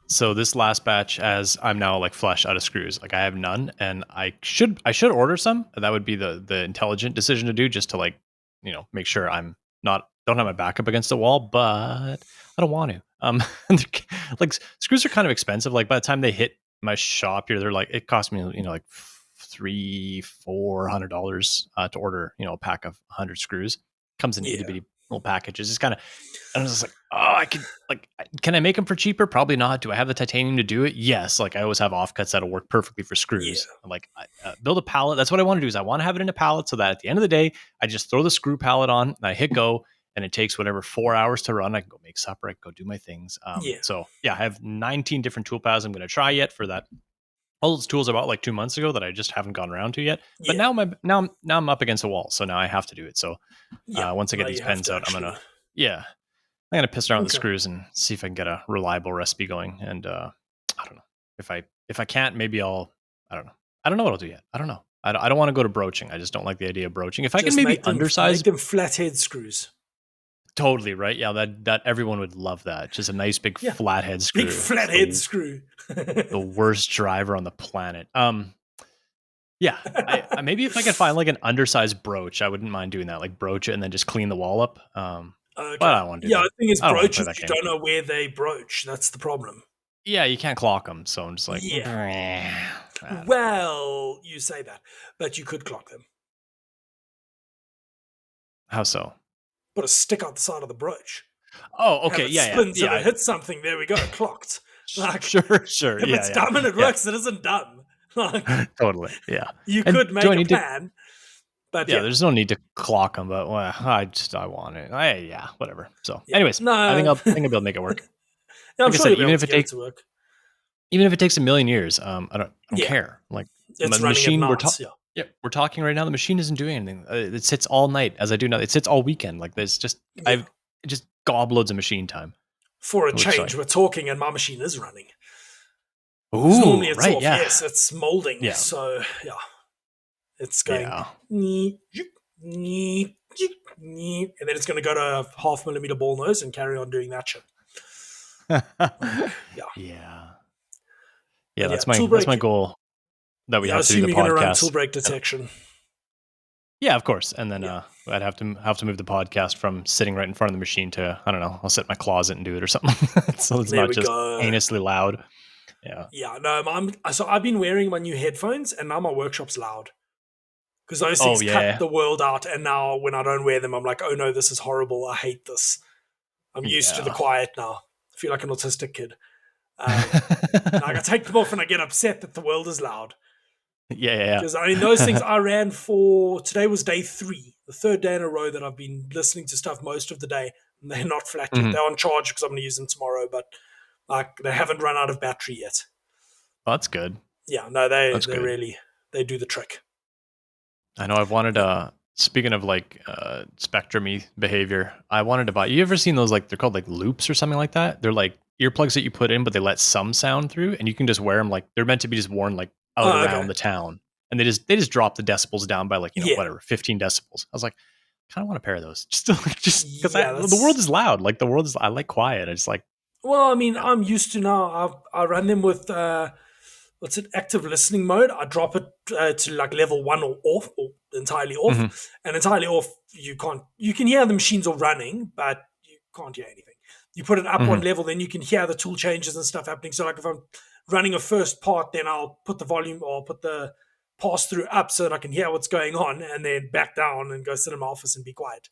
So this last batch, as I'm now like flush out of screws, like I have none, and I should order some. That would be the intelligent decision to do, just to like, make sure I'm don't have my back up against the wall, but I don't want to. Like screws are kind of expensive. Like by the time they hit my shop here, they're like, it cost me, like $300-400 to order, a pack of 100 screws. Comes in itty bitty little packages. It's kind of, and I was just like, oh, I could can I make them for cheaper? Probably not. Do I have the titanium to do it? Yes. Like I always have offcuts that'll work perfectly for screws. Yeah. Like build a pallet. That's what I want to do. Is I want to have it in a pallet so that at the end of the day, I just throw the screw pallet on and I hit go, and it takes whatever 4 hours to run. I can go make supper. I can go do my things. So yeah, I have 19 different tool paths I'm going to try yet for that. All those tools I bought like 2 months ago that I just haven't gone around to yet. But now I'm up against a wall, so now I have to do it. So once I get these pens out, I'm gonna piss around with the screws and see if I can get a reliable recipe going. And I don't know if I can't, maybe I don't know. I don't know what I'll do yet. I don't know. I don't want to go to broaching. I just don't like the idea of broaching. If I can maybe undersize, make them flathead screws. Totally right. Yeah, that everyone would love that. Just a nice big flathead screw. Big flathead screw. The worst driver on the planet. Yeah, I maybe if I could find like an undersized broach, I wouldn't mind doing that. Like broach it and then just clean the wall up. But I don't want to do that. The thing is, broaches, you don't know where they broach. That's the problem. Yeah, you can't clock them. So I'm just like, well, you say that, but you could clock them. How so? Put a stick out the side of the broach. Oh, okay, Spins and it hits something. There we go, clocked. Like, sure. If it's dumb and it works, it isn't dumb. Totally, yeah. You could make a plan, but there's no need to clock them. But I want it. Whatever. So, anyways, I think I'll be able to make it work. I'm sure even if it takes to work. Even if it takes a million years, I don't care. Like it's the machine we're talking right now. The machine isn't doing anything. It sits all night, as I do now. It sits all weekend. Like there's just I've just gobloads of machine time. For a change, we're talking, and my machine is running. Ooh, normally it's right, off. yeah. Yes, it's molding. Yeah. So it's going, and then it's going to go to a 0.5 millimeter ball nose and carry on doing that shit. Yeah, that's my goal. That we have to do the podcast. Going to run tool break detection. Yeah, of course. And then I'd have to move the podcast from sitting right in front of the machine to, I don't know, I'll sit in my closet and do it or something. So it's not just heinously loud. Yeah. Yeah, no, so I've been wearing my new headphones and now my workshop's loud. Because those things cut the world out, and now when I don't wear them, I'm like, oh no, this is horrible. I hate this. I'm used to the quiet now. I feel like an autistic kid. I take them off and I get upset that the world is loud. Yeah. Because those things I ran for, today was day 3, the 3rd day in a row that I've been listening to stuff most of the day, and they're not flat yet. They're on charge because I'm going to use them tomorrow, but they haven't run out of battery yet. Oh, that's good. Yeah, no, they really, they do the trick. I know I've wanted speaking of like spectrum-y behavior, I wanted to buy, you ever seen those, like they're called like loops or something like that? They're like earplugs that you put in, but they let some sound through, and you can just wear them like, they're meant to be just worn like out around the town. And they just drop the decibels down by like, whatever, 15 decibels. I was like, I kind of want a pair of those. Just because the world is loud. Like I like quiet. I just like. Well, I mean, I'm used to now. I run them with, active listening mode. I drop it to like level 1 or off, or entirely off. And entirely off, you can hear the machines are running, but you can't hear anything. You put it up one level, then you can hear the tool changes and stuff happening. So like if I'm running a first part, then I'll put the volume or put the pass through up so that I can hear what's going on, and then back down and go sit in my office and be quiet.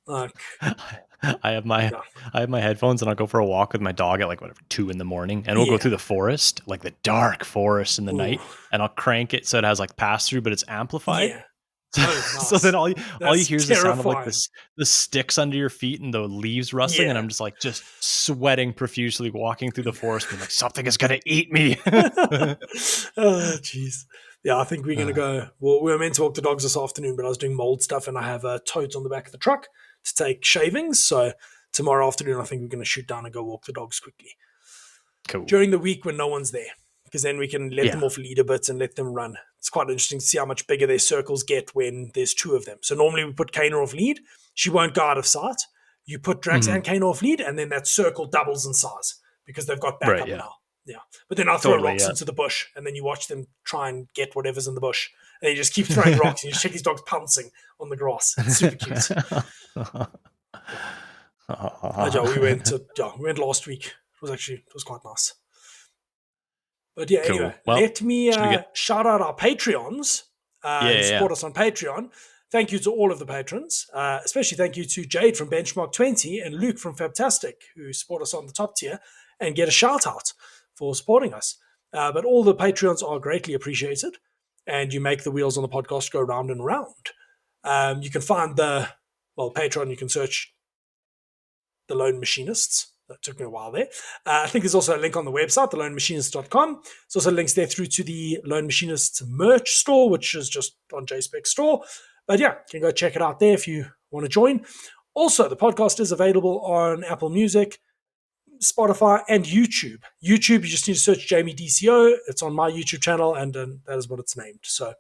Like, I have my headphones, and I'll go for a walk with my dog at like 2 a.m, and we'll go through the forest, like the dark forest in the night, and I'll crank it so it has like pass through, but it's amplified. Yeah. Oh, nice. So then all you hear is the sound of like the sticks under your feet and the leaves rustling, and I'm just sweating profusely walking through the forest, being like, something is gonna eat me. Oh jeez. Yeah, I think we're gonna go. Well, we were meant to walk the dogs this afternoon, but I was doing mold stuff, and I have totes on the back of the truck to take shavings. So tomorrow afternoon, I think we're gonna shoot down and go walk the dogs quickly. Cool. During the week when no one's there, because then we can let them off lead a bit and let them run. It's quite interesting to see how much bigger their circles get when there's 2 of them. So normally we put Kana off lead. She won't go out of sight. You put Drax and Kana off lead, and then that circle doubles in size because they've got backup now. Yeah. But then I'll throw rocks into the bush, and then you watch them try and get whatever's in the bush. And you just keep throwing rocks, and you check these dogs pouncing on the grass. It's super cute. We went last week. It was quite nice. But yeah, anyway, let me shout out our Patreons who support us on Patreon. Thank you to all of the patrons, especially thank you to Jade from Benchmark 20 and Luke from Fabtastic, who support us on the top tier and get a shout out for supporting us. But all the Patreons are greatly appreciated, and you make the wheels on the podcast go round and round. You can find Patreon, you can search the Lone Machinists. That took me a while there. I think there's also a link on the website, thelonemachinist.com. There's also links there through to the Lone Machinist merch store, which is just on JSpec store. But yeah, you can go check it out there if you want to join. Also, the podcast is available on Apple Music, Spotify, and YouTube. YouTube, you just need to search Jamie DCO. It's on my YouTube channel, and that is what it's named. So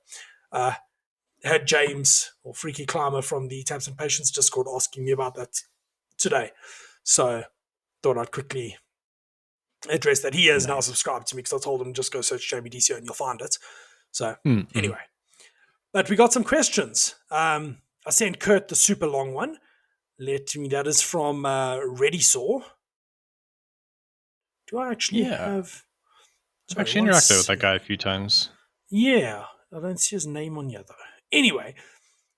had James, or Freaky Climber from the Tabs and Patience Discord, asking me about that today. So thought I'd quickly address that. He has now subscribed to me because I told him just go search Jamie DCO and you'll find it. So anyway, but we got some questions. I sent Curt the super long one. That is from Ready Saw. Do I actually have? I've actually interacted with that guy a few times. Yeah, I don't see his name on here though. Anyway,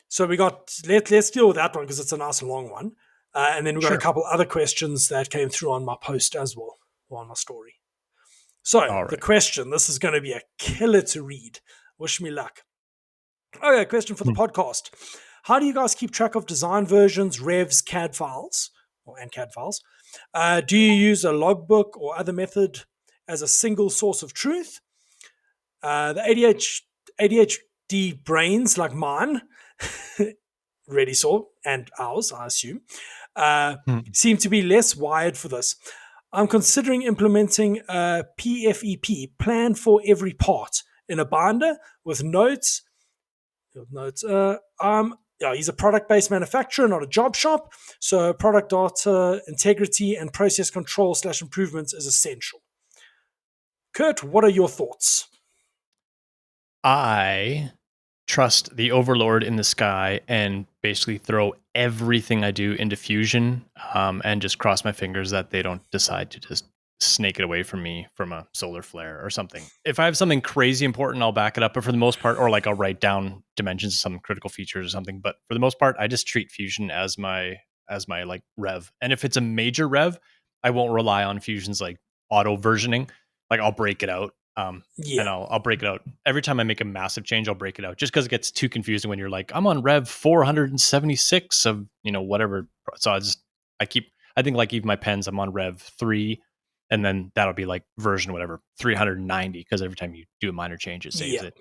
so we got let's deal with that one because it's a nice long one. And then we've got a couple other questions that came through on my post as well, or on my story. So the question, this is going to be a killer to read. Wish me luck. Okay, question for the podcast. How do you guys keep track of design versions, revs, CAD files, and CAD files? Do you use a logbook or other method as a single source of truth? The ADHD brains like mine, Ready Saw, and ours, I assume, seem to be less wired for this. I'm considering implementing a PFEP, plan for every part, in a binder with notes. He's a product-based manufacturer, not a job shop. So product data, integrity, and process control / improvements is essential. Curt, what are your thoughts? I trust the overlord in the sky and basically throw everything I do into Fusion, and just cross my fingers that they don't decide to just snake it away from me from a solar flare or something. If I have something crazy important, I'll back it up. But for the most part, or like I'll write down dimensions of some critical features or something. But for the most part, I just treat Fusion as my like rev. And if it's a major rev, I won't rely on Fusion's like auto versioning. Like I'll break it out. And I'll break it out every time I make a massive change. I'll break it out just because it gets too confusing when you're like, I'm on rev 476 of whatever. So I think like even my pens, I'm on rev 3, and then that'll be like version whatever 390 because every time you do a minor change, it saves it.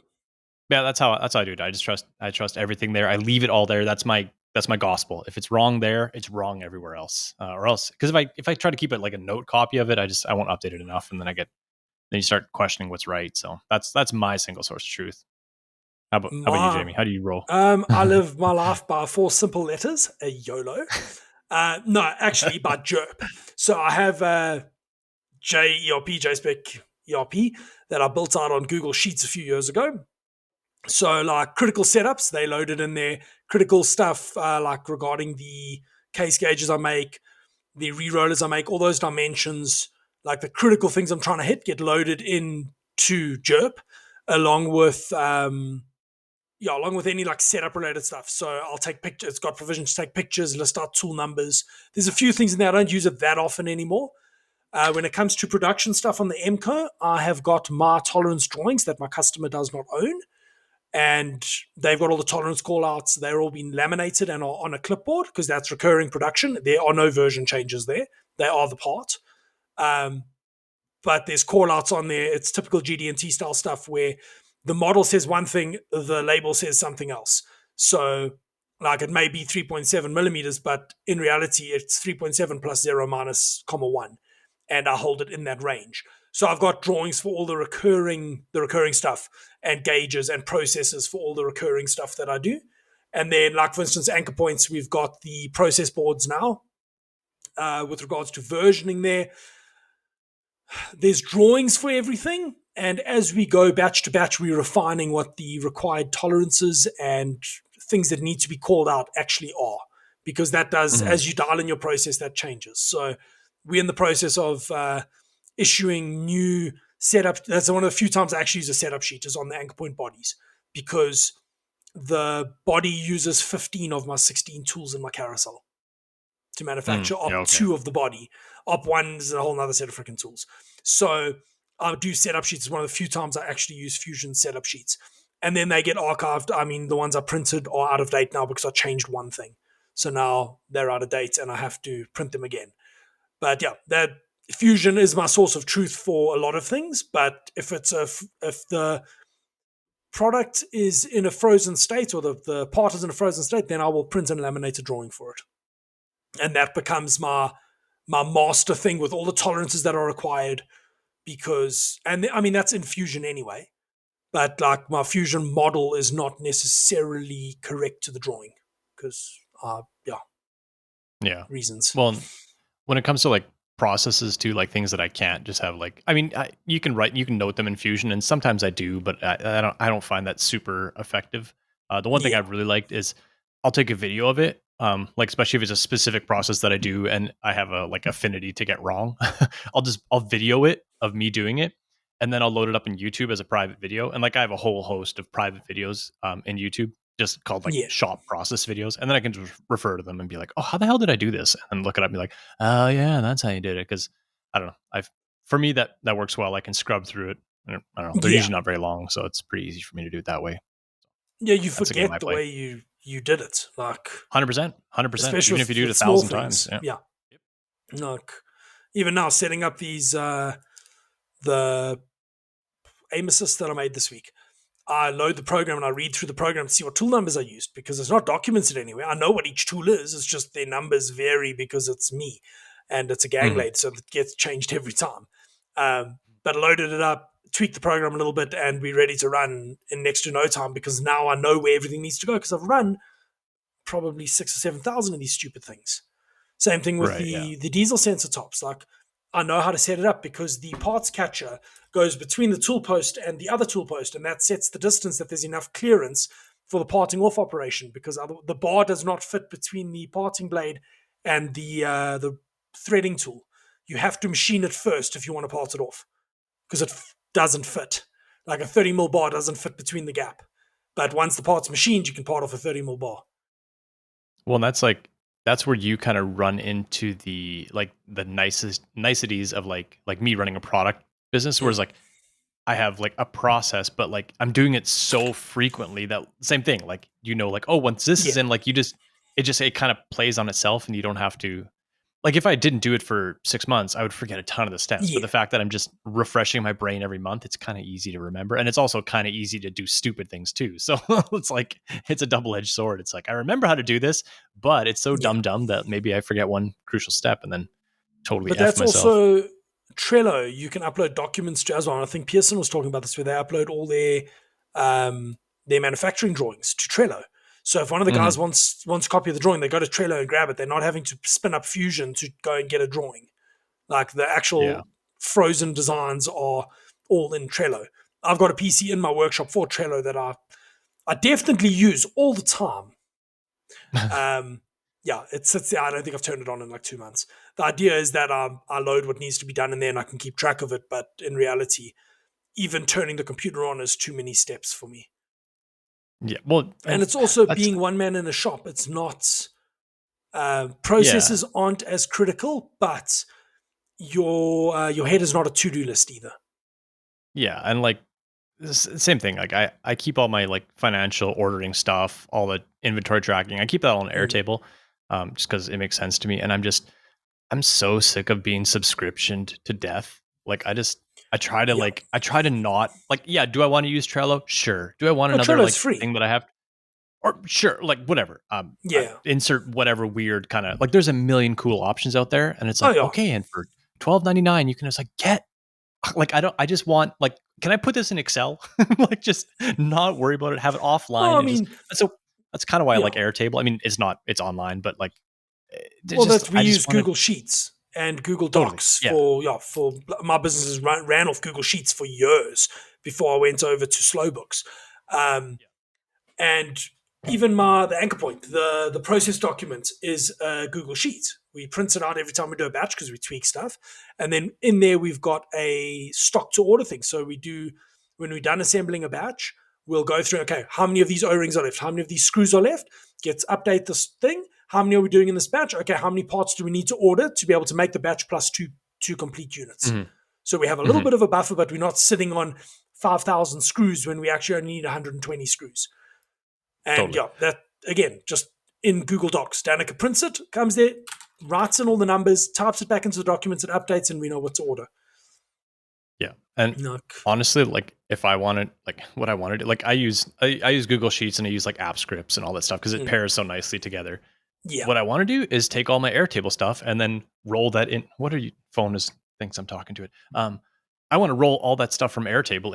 Yeah, that's how I do it. I trust everything there. I leave it all there. That's my gospel. If it's wrong there, it's wrong everywhere else. Or else, because if I try to keep it like a note copy of it, I won't update it enough, and then you start questioning what's right. So that's my single source of truth. How about you, Jamie? How do you roll? I live my life by 4 simple letters, a YOLO. No, actually by JERP. So I have JSpec ERP that I built out on Google Sheets a few years ago. So like critical setups, they loaded in there. Critical stuff like regarding the case gauges I make, the re-rollers I make, all those dimensions, like the critical things I'm trying to hit get loaded into JERP along with any like setup related stuff. So I'll take pictures. It's got provision to take pictures, list out tool numbers. There's a few things in there. I don't use it that often anymore. When it comes to production stuff on the MCO, I have got my tolerance drawings that my customer does not own. And they've got all the tolerance call-outs. They're all been laminated and are on a clipboard because that's recurring production. There are no version changes there. They are the part. But there's call-outs on there. It's typical GD&T style stuff where the model says one thing, the label says something else. So like it may be 3.7 millimeters, but in reality, it's 3.7 plus 0 minus 0.1. And I hold it in that range. So I've got drawings for all the recurring stuff, and gauges and processes for all the recurring stuff that I do. And then, like for instance, anchor points, we've got the process boards now. With regards to versioning there's drawings for everything. And as we go batch to batch, we're refining what the required tolerances and things that need to be called out actually are. Because that does, as you dial in your process, that changes. So we're in the process of issuing new setup. That's one of the few times I actually use a setup sheet is on the anchor point bodies, because the body uses 15 of my 16 tools in my carousel to manufacture op 2 of the body. Op 1 is a whole other set of freaking tools. So I do setup sheets. It's one of the few times I actually use Fusion setup sheets. And then they get archived. I mean, the ones I printed are out of date now because I changed one thing. So now they're out of date and I have to print them again. But yeah, that Fusion is my source of truth for a lot of things. But if the product is in a frozen state, or the part is in a frozen state, then I will print and laminate a drawing for it. And that becomes my master thing with all the tolerances that are required, because, and I mean, that's in Fusion anyway, but like my Fusion model is not necessarily correct to the drawing because, reasons. Well, when it comes to like processes too, like things that I can't just have like, I mean, you can note them in Fusion, and sometimes I do, but I don't find that super effective. The one thing I've really liked is I'll take a video of it. Like especially if it's a specific process that I do and I have a like affinity to get wrong, I'll video it of me doing it, and then I'll load it up in YouTube as a private video. And like I have a whole host of private videos in YouTube just called like shop process videos, and then I can just refer to them and be like, oh, how the hell did I do this? And look it up and be like, oh yeah, that's how you did it. Because I don't know, for me that works well. I can scrub through it. I don't know. They're usually not very long, so it's pretty easy for me to do it that way. Yeah, you forget the way you did it, like 100%. Even if you do it 1,000 times, yeah. Like even now, setting up these the aim assist that I made this week, I load the program and I read through the program to see what tool numbers I used, because it's not documented anywhere. I know what each tool is. It's just their numbers vary because it's me, and it's a gang lathe, so it gets changed every time. But I loaded it up, tweak the program a little bit, and we're ready to run in next to no time, because now I know where everything needs to go, because I've run probably 6,000 or 7,000 of these stupid things. Same thing with the diesel sensor tops. Like I know how to set it up because the parts catcher goes between the tool post and the other tool post, and that sets the distance that there's enough clearance for the parting off operation, because the bar does not fit between the parting blade and the threading tool. You have to machine it first if you want to part it off, because it doesn't fit. Like a 30mm bar doesn't fit between the gap. But once the part's machined, you can part off a 30mm bar. Well, that's where you kind of run into the niceties of like me running a product business, whereas like I have like a process, but like I'm doing it so frequently that same thing, like, like, oh, once this is in, like it kind of plays on itself, and you don't have to, like, if I didn't do it for 6 months, I would forget a ton of the steps. But the fact that I'm just refreshing my brain every month, it's kind of easy to remember. And it's also kind of easy to do stupid things too. So it's like, it's a double-edged sword. It's like, I remember how to do this, but it's so dumb that maybe I forget one crucial step and then totally F myself. But that's also Trello. You can upload documents to as well. And I think Pearson was talking about this, where they upload all their manufacturing drawings to Trello. So if one of the guys wants a copy of the drawing, they go to Trello and grab it. They're not having to spin up Fusion to go and get a drawing. Like the actual frozen designs are all in Trello. I've got a PC in my workshop for Trello that I definitely use all the time. It sits there. I don't think I've turned it on in like 2 months. The idea is that I load what needs to be done in there and I can keep track of it. But in reality, even turning the computer on is too many steps for me. Yeah, well, and it's also being one man in a shop. It's not processes aren't as critical, but your head is not a to-do list either. Yeah, and like same thing. Like I keep all my like financial ordering stuff, all the inventory tracking. I keep that on Airtable, just because it makes sense to me. And I'm so sick of being subscriptioned to death. Like I try to not like, do I want to use Trello? Sure. Do I want another like thing that I have? Or sure, like whatever. Insert whatever weird kind of, like there's a million cool options out there, and it's like, okay, and for $12.99 you can just like get like I just want like, can I put this in Excel? Like just not worry about it, have it Well, offline, I and just mean, so that's kind of why I yeah. like Airtable. I mean, it's online, but like, Well, that's we I just use want to Google Sheets and Google totally, Docs yeah, for my businesses ran off Google Sheets for years before I went over to Slowbooks. Um, and even the anchor point, the process document is a Google Sheet. We print it out every time we do a batch because we tweak stuff, and then in there we've got a stock to order thing. So we do when we're done assembling a batch, we'll go through. Okay, how many of these O-rings are left? How many of these screws are left? Gets update this thing. How many are we doing in this batch? Okay, how many parts do we need to order to be able to make the batch plus two complete units? hmm So we have a little hmm bit of a buffer, but we're not sitting on 5,000 screws when we actually only need 120 screws. And totally. yeah, that again, just in Google Docs. Danica prints it, comes there, writes in all the numbers, types it back into the documents, it updates, and we know what to order. Yeah. And Like, honestly, like if I wanted like what I wanted, like I use Google Sheets and I use like app scripts and all that stuff because it pairs so nicely together. yeah. What I want to do is take all my Airtable stuff and then roll that in. What are you phone is thinks I'm talking to it. I want to roll all that stuff from Airtable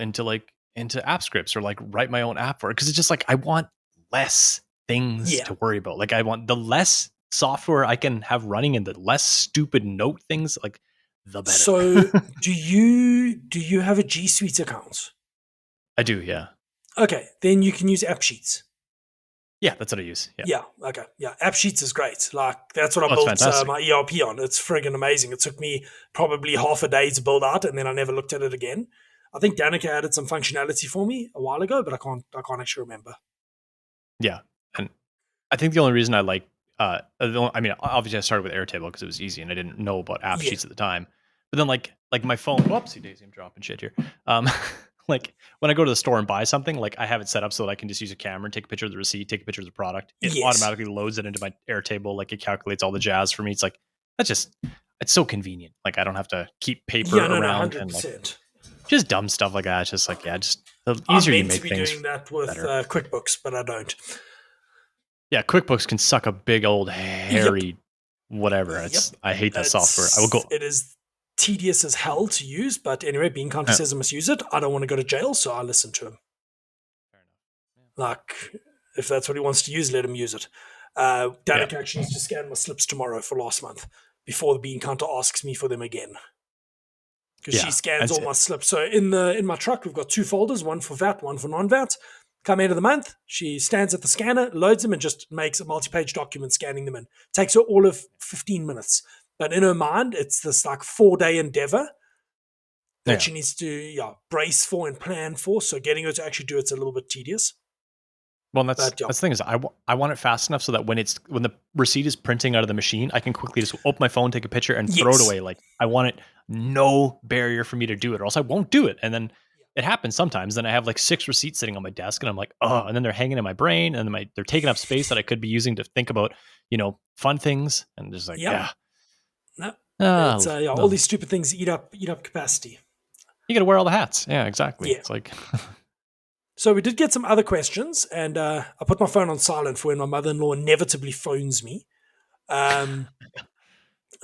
into app scripts or like write my own app for it because it's just like I want less things Yeah. to worry about. Like I want the less software I can have running and the less stupid note things, like the better. So do you have a G Suite account? I do, yeah. Okay, then you can use App Sheets. Yeah, that's what I use. Yeah. Yeah, okay. Yeah, App Sheets is great. Like, that's what I Oh, it's built fantastic. my ERP on. It's friggin' amazing. It took me probably half a day to build out, and then I never looked at it again. I think Danica added some functionality for me a while ago, but I can't actually remember. Yeah. And I think the only reason I like, I mean, obviously I started with Airtable because it was easy and I didn't know about app Yeah. sheets at the time. But then like my phone, whoopsie daisy, I'm dropping shit here. Um, like when I go to the store and buy something, like I have it set up so that I can just use a camera and take a picture of the receipt, take a picture of the product. It Yes. automatically loads it into my Airtable. Like it calculates all the jazz for me. It's like, that's just, it's so convenient. Like I don't have to keep paper Yeah, no, around and like 100%. just dumb stuff like that. It's just like, yeah, just the I'm easier you meant to make be things, doing that with better. QuickBooks, but I don't. Yeah, QuickBooks can suck a big old Yep. hairy whatever. Yep. I hate that software. I will go. It is tedious as hell to use, but anyway, Bean Counter Uh, says I must use it. I don't want to go to jail, so I listen to him. Fair enough. Like, if that's what he wants to use, let him use it. Yeah. Danica actually needs to scan my slips tomorrow for last month before the Bean Counter asks me for them again. Because she Yeah. scans all my slips. So in my truck, we've got two folders, one for VAT, one for non-VAT. Come end of the month, she stands at the scanner, loads them, and just makes a multi-page document scanning them in. Takes her all of 15 minutes. But in her mind, it's this like 4-day endeavor that Yeah. she needs to brace for and plan for. So getting her to actually do it's a little bit tedious. Well, But that's the thing is I want it fast enough so that when the receipt is printing out of the machine, I can quickly just open my phone, take a picture, and throw it yes. away. Like I want it no barrier for me to do it, or else I won't do it. And then it happens sometimes. Then I have like 6 receipts sitting on my desk, and I'm like, oh, and then they're hanging in my brain, and they're taking up space that I could be using to think about, fun things, and just like, Yep. yeah, No. It's ah, all these stupid things eat up capacity. you got to wear all the hats. Yeah, exactly. Yeah. It's like, So we did get some other questions, and I put my phone on silent for when my mother-in-law inevitably phones me.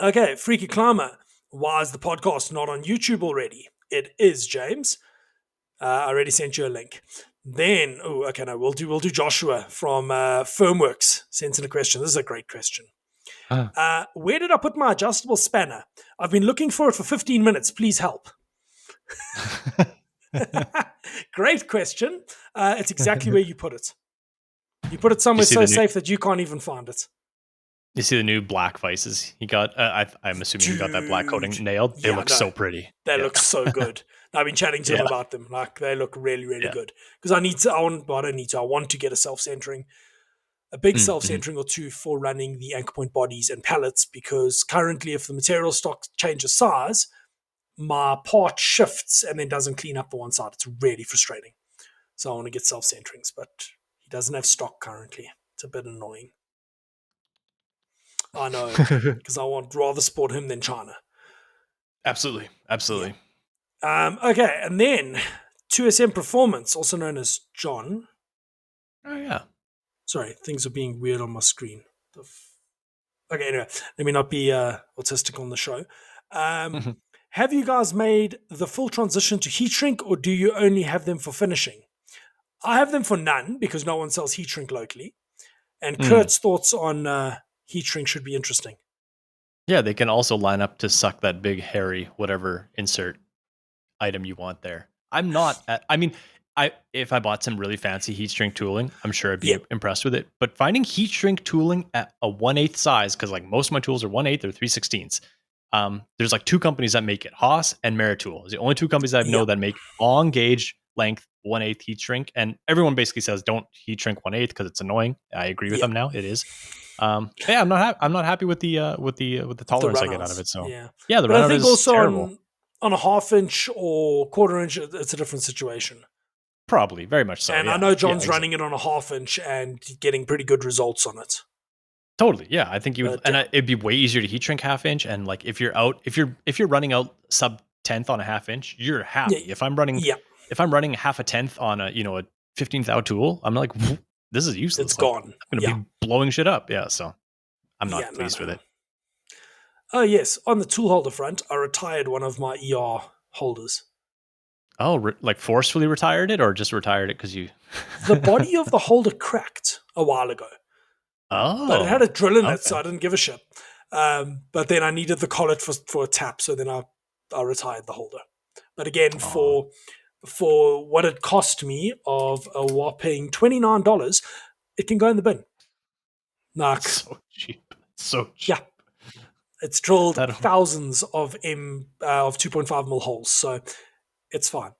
Okay, Freaky Climber. Why is the podcast not on YouTube already? It is, James. I already sent you a link. Then, we'll do Joshua from Firmworks sent in a question. This is a great question. Where did I put my adjustable spanner? I've been looking for it for 15 minutes. Please help. Great question. It's exactly where you put it. You put it somewhere so safe that you can't even find it. You see the new black vices he got? I'm assuming he got that black coating Dude. nailed. They Yeah, look no. so pretty. They Yeah. look so good. I've been chatting to him about them. Like, they look really, really Yeah. good. Because I want to get a big self-centering or two for running the anchor point bodies and pallets, because currently if the material stock changes size, my part shifts and then doesn't clean up the one side. It's really frustrating. So I want to get self-centerings, but he doesn't have stock currently. It's a bit annoying. I know, because I want rather support him than China. Absolutely. Absolutely. Yeah. Okay, and then 2SM Performance, also known as John. Oh, yeah. Sorry, things are being weird on my screen. Okay, anyway, let me not be autistic on the show. have you guys made the full transition to heat shrink, or do you only have them for finishing? I have them for none because no one sells heat shrink locally. And Curt's thoughts on heat shrink should be interesting. Yeah, they can also line up to suck that big, hairy, whatever insert item you want there. I'm not, if I bought some really fancy heat shrink tooling, I'm sure I'd be impressed with it. But finding heat shrink tooling at a 1/8 size, because like most of my tools are 1/8 or 3/16, there's like two companies that make it, Haas and Meritool. The only two companies I know that make long gauge length 1/8 heat shrink, and everyone basically says don't heat shrink 1/8 because it's annoying. I agree with them now. It is. I'm not happy with the tolerance I get out of it. So the but I think is also terrible. On a 1/2 inch or 1/4 inch, it's a different situation. Probably, very much so. And I know John's running it on a 1/2 inch and getting pretty good results on it. Totally, yeah. I think you would, it'd be way easier to heat shrink 1/2 inch. And like if you're running out sub 1/10 on a 1/2 inch, you're happy. If I'm running 1/2 tenth on a 15th thou tool, I'm like, this is useless. It's gone. I'm gonna be blowing shit up. Yeah, so I'm not pleased with it. Oh yes, on the tool holder front, I retired one of my ER holders. Oh, like forcefully retired it, or just retired it because you? The body of the holder cracked a while ago. Oh, but it had a drill in it, so I didn't give a shit. But then I needed the collet for a tap, so then I retired the holder. But again, for what it cost me of a whopping $29, it can go in the bin. So cheap. Yeah. It's drilled thousands of 2.5 mil holes, so it's fine.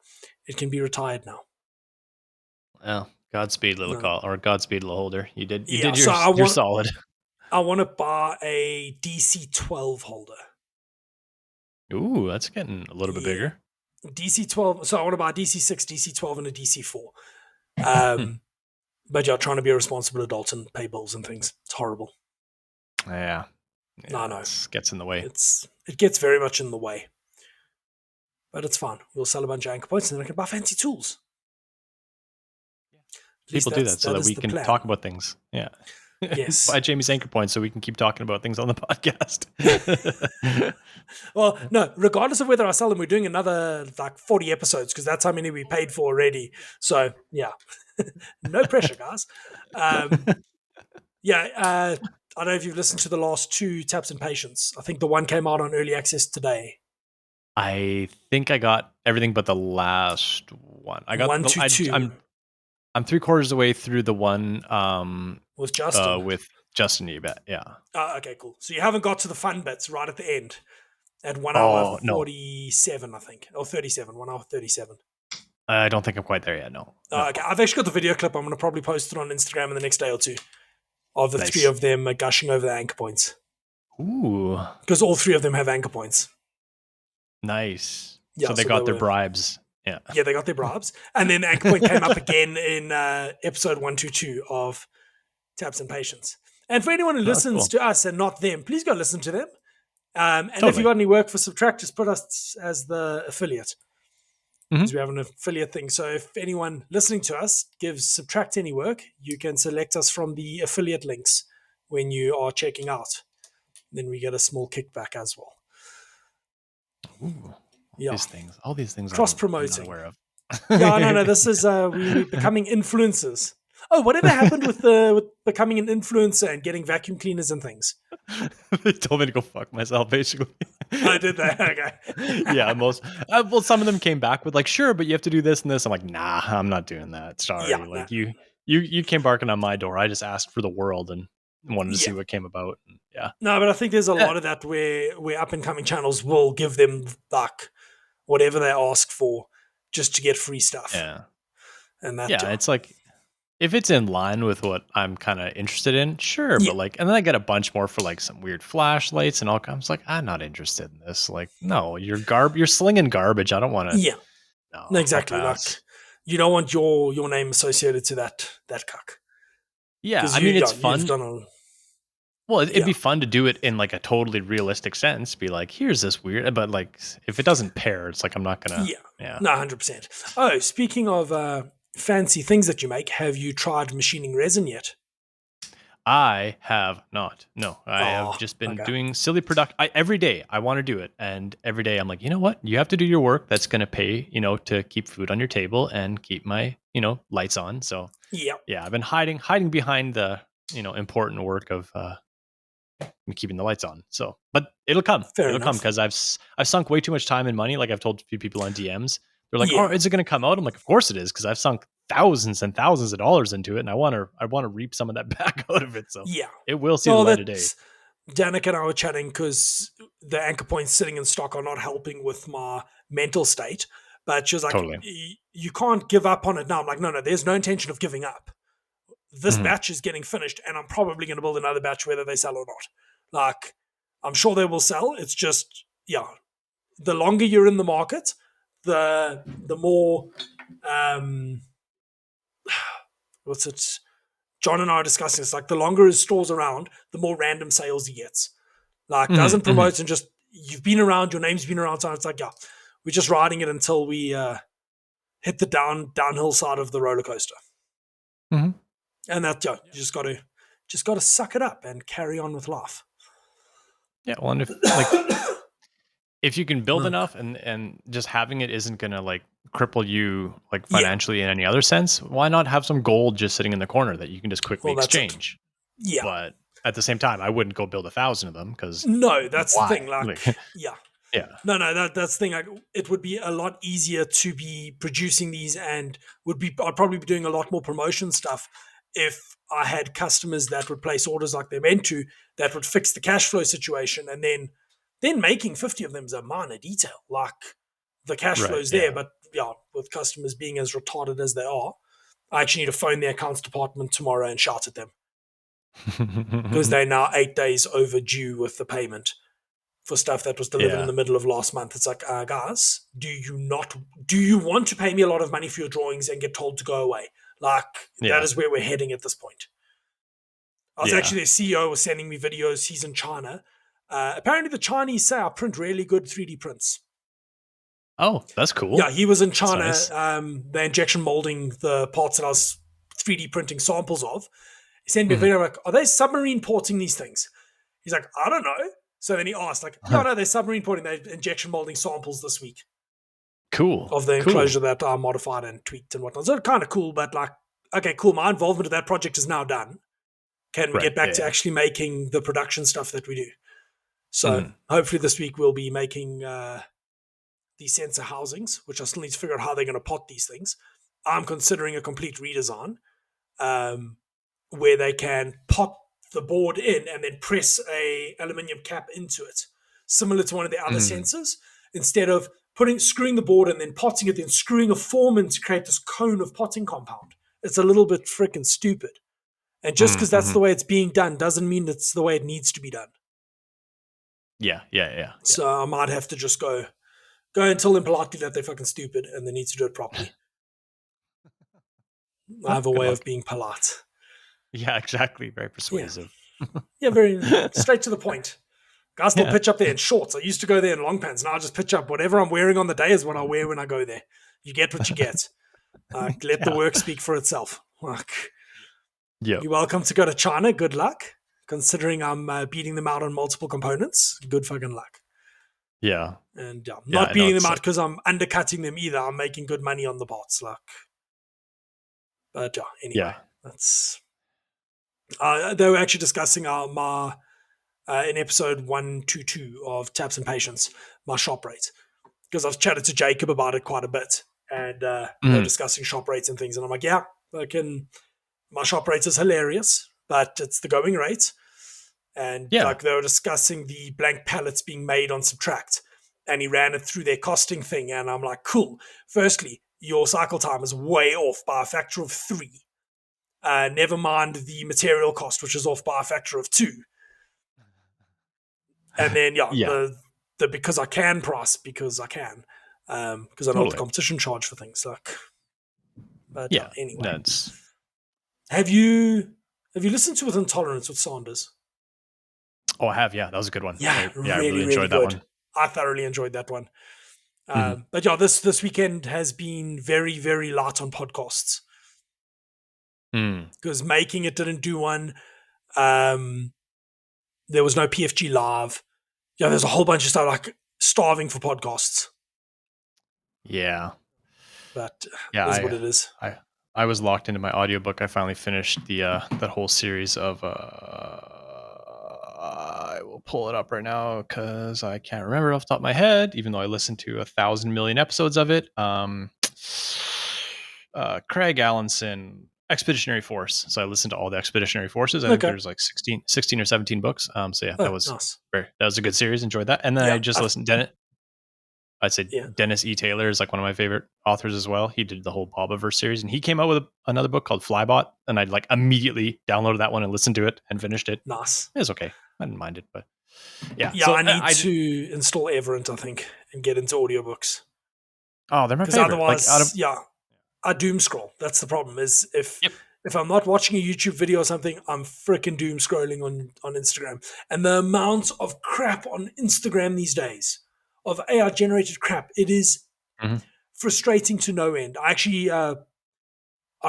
It can be retired now. Well, Godspeed, little Godspeed, little holder. You did you're solid. I want to buy a DC-12 holder. Ooh, that's getting a little bit bigger. DC-12. So I want to buy a DC-6, DC-12, and a DC-4. But yeah, trying to be a responsible adult and pay bills and things. It's horrible. Yeah. No. It gets in the way. It gets very much in the way. But it's fine. We'll sell a bunch of anchor points and then I can buy fancy tools. People do that so that we can talk about things. Yeah. Yes. Buy Jamie's anchor points so we can keep talking about things on the podcast. Well, no, regardless of whether I sell them, we're doing another like 40 episodes because that's how many we paid for already. So, yeah. No pressure, guys. I don't know if you've listened to the last two Taps and Patience. I think the one came out on early access today. I think I got everything but the last one. I got 1 to 2. I'm 3/4 of the way through the one with Justin. With Justin, you bet. Yeah. Okay, cool. So you haven't got to the fun bits right at the end at 1 hour 47, I think, or 37. 1 hour 37. I don't think I'm quite there yet. No. Okay, I've actually got the video clip. I'm going to probably post it on Instagram in the next day or two of the three of them gushing over the anchor points. Ooh. Because all three of them have anchor points. Nice. Yeah, so they got their bribes. Yeah. Yeah, they got their bribes. And then anchor point came up again in episode 122 of Taps and Patience. And for anyone who listens to us and not them, please go listen to them. And if you've got any work for Subtract, just put us as the affiliate. Because we have an affiliate thing. So if anyone listening to us gives Subtract any work, you can select us from the affiliate links when you are checking out. Then we get a small kickback as well. Ooh. All these things cross-promoting. I'm not aware of. No. This is we're becoming influencers. Oh, whatever happened with becoming an influencer and getting vacuum cleaners and things? They told me to go fuck myself, basically. I did that. Okay. Yeah, some of them came back with like, sure, but you have to do this and this. I'm like, nah, I'm not doing that. Sorry. Yeah, you came barking on my door. I just asked for the world and wanted to see what came about. Yeah. No, but I think there's a lot of that where up and coming channels will give them like whatever they ask for just to get free stuff. Yeah. And that it's like if it's in line with what I'm kind of interested in, sure. But like, and then I get a bunch more for like some weird flashlights and all kinds. Like, I'm not interested in this. Like, no, you're slinging garbage. I don't want to. Yeah. No, exactly. Like, you don't want your name associated to that cuck. Yeah, I mean, it's fun. Well, it'd be fun to do it in like a totally realistic sense. Be like, here's this weird, but like, if it doesn't pair, it's like I'm not gonna. Yeah. No, 100%. Oh, speaking of fancy things that you make, have you tried machining resin yet? I have not. No, I have Oh, just been okay. doing silly product. Every day I want to do it, and every day I'm like, you know what? You have to do your work. That's going to pay, to keep food on your table and keep my, lights on. So Yeah, yeah, I've been hiding behind the, important work of keeping the lights on. So, but it'll come. fair It'll come enough. because I've sunk way too much time and money. Like I've told a few people on DMs, they're like, "Oh, Yeah, is it going to come out?" I'm like, "Of course it is," because I've sunk thousands and thousands of dollars into it, and I want to reap some of that back out of it. So yeah. it will see the Well, light of day. that's Danica and I were chatting because the anchor points sitting in stock are not helping with my mental state. But she was like, Totally. You can't give up on it now. I'm like, no, there's no intention of giving up. This Mhm. batch is getting finished, and I'm probably going to build another batch whether they sell or not. Like, I'm sure they will sell. It's just, yeah, the longer you're in the market, the more, um, what's it? John and I are discussing this. Like, the longer his store's around, the more random sales he gets. Like, Mhm. doesn't Mhm. promote and just, you've been around, your name's been around. So it's like, yeah, we're just riding it until we hit the downhill side of the roller coaster. Mhm. And that, yeah, you just got to suck it up and carry on with life. Yeah. Well, and if you can build enough and just having it isn't gonna like cripple you like Yeah, financially in any other sense, why not have some gold just sitting in the corner that you can just quickly well, that's it. exchange? Yeah. But at the same time, I wouldn't go build 1,000 of them because No, that's the why? thing. Like, Like, yeah. yeah, No, that's the thing. Like, it would be a lot easier to be producing these, and I'd probably be doing a lot more promotion stuff if I had customers that would place orders like they're meant to, that would fix the cash flow situation, and then making 50 of them is a minor detail. Like, the cash right, flow's there, yeah. but yeah, with customers being as retarded as they are, I actually need to phone the accounts department tomorrow and shout at them because they're now 8 days overdue with the payment for stuff that was delivered in Yeah, the middle of last month. It's like, guys, do you want to pay me a lot of money for your drawings and get told to go away? Like, that yeah, is where we're heading at this point. I was yeah. actually, the CEO was sending me videos. He's in China. Apparently the Chinese say I print really good 3D prints. Oh, that's Yeah, cool. he was in That's China. nice. The injection molding the parts that I was 3D printing samples of. He sent me a Mhm. video like, are they submarine porting these things? He's like, I don't know. So then he asked, like, yeah, no, they're submarine porting, they're injection molding samples this week Cool, of the cool. enclosure that are modified and tweaked and whatnot. So kind of cool, but like, okay, cool. My involvement in that project is now done. Can we Right, get back yeah, to yeah. actually making the production stuff that we do? So Mhm. hopefully this week we'll be making these sensor housings, which I still need to figure out how they're going to pot these things. I'm considering a complete redesign um, where they can pot the board in and then press a aluminium cap into it, similar to one of the other Mhm. sensors. Instead of screwing the board and then potting it, then screwing a form in to create this cone of potting compound. It's a little bit freaking stupid. And just because that's the Mhm. way it's being done doesn't mean it's the way it needs to be done. Yeah, yeah, yeah, yeah. So I might have to just go and tell them politely that they're fucking stupid and they need to do it properly. I Well, have a good way of luck. being polite. Yeah, exactly. Very Yeah. persuasive. Yeah, very straight to the point. I still Yeah, pitch up there in shorts. I used to go there in long pants. Now I just pitch up whatever I'm wearing on the day is what I wear when I go there. You get what you get. Let the yeah. work speak for itself. Like, Yep. you're welcome to go to China. Good luck. Considering I'm beating them out on multiple components, good fucking luck. Yeah. And I'm Yeah, not I know beating them it's out like because I'm undercutting them either. I'm making good money on the parts. Like, but yeah, anyway, yeah. that's. They were actually discussing my in episode 122 of Taps and Patience, my shop rate, because I've chatted to Jacob about it quite a bit, and they were Mhm. discussing shop rates and things, and I'm like, yeah, my shop rate is hilarious, but it's the going rate, and Yeah. like they were discussing the blank pallets being made on Subtract, and he ran it through their costing thing, and I'm like, cool. Firstly, your cycle time is way off by a factor of 3. Never mind the material cost, which is off by a factor of 2. And then yeah, Yeah, the because I can price because I can, because I know what the totally. competition charge for things like. But Yeah, anyway, that's have you listened to With Intolerance with Sanders? oh, I have, yeah, that was a good one. Yeah, I really really really enjoyed that good. one. I thoroughly enjoyed that one. Mhm. But yeah, this weekend has been very very light on podcasts Mm. because making it didn't do one. There was no PFG Live. Yeah, there's a whole bunch of stuff like starving for podcasts. Yeah. But yeah, is what it is. I was locked into my audiobook. I finally finished the that whole series of I will pull it up right now because I can't remember off the top of my head, even though I listened to 1,000 million episodes of it. Craig Allenson, Expeditionary Force. So I listened to all the Expeditionary Forces. I think there's like 16 or 17 books. So yeah, that was nice. that was a good series. Enjoyed that. And then I just listened to I'd say Dennis E. Taylor is like one of my favorite authors as well. He did the whole Bobaverse series, and he came out with another book called Flybot, and I'd like immediately downloaded that one and listened to it and finished it. Nice. It was okay. I didn't mind it, but yeah. Yeah, so I need to install Everent, I think, and get into audiobooks. Oh, they're my favorite. Otherwise, I doom scroll. That's the problem. Is if I'm not watching a YouTube video or something, I'm freaking doom scrolling on Instagram. And the amount of crap on Instagram these days, of AI generated crap, it is frustrating to no end. I actually I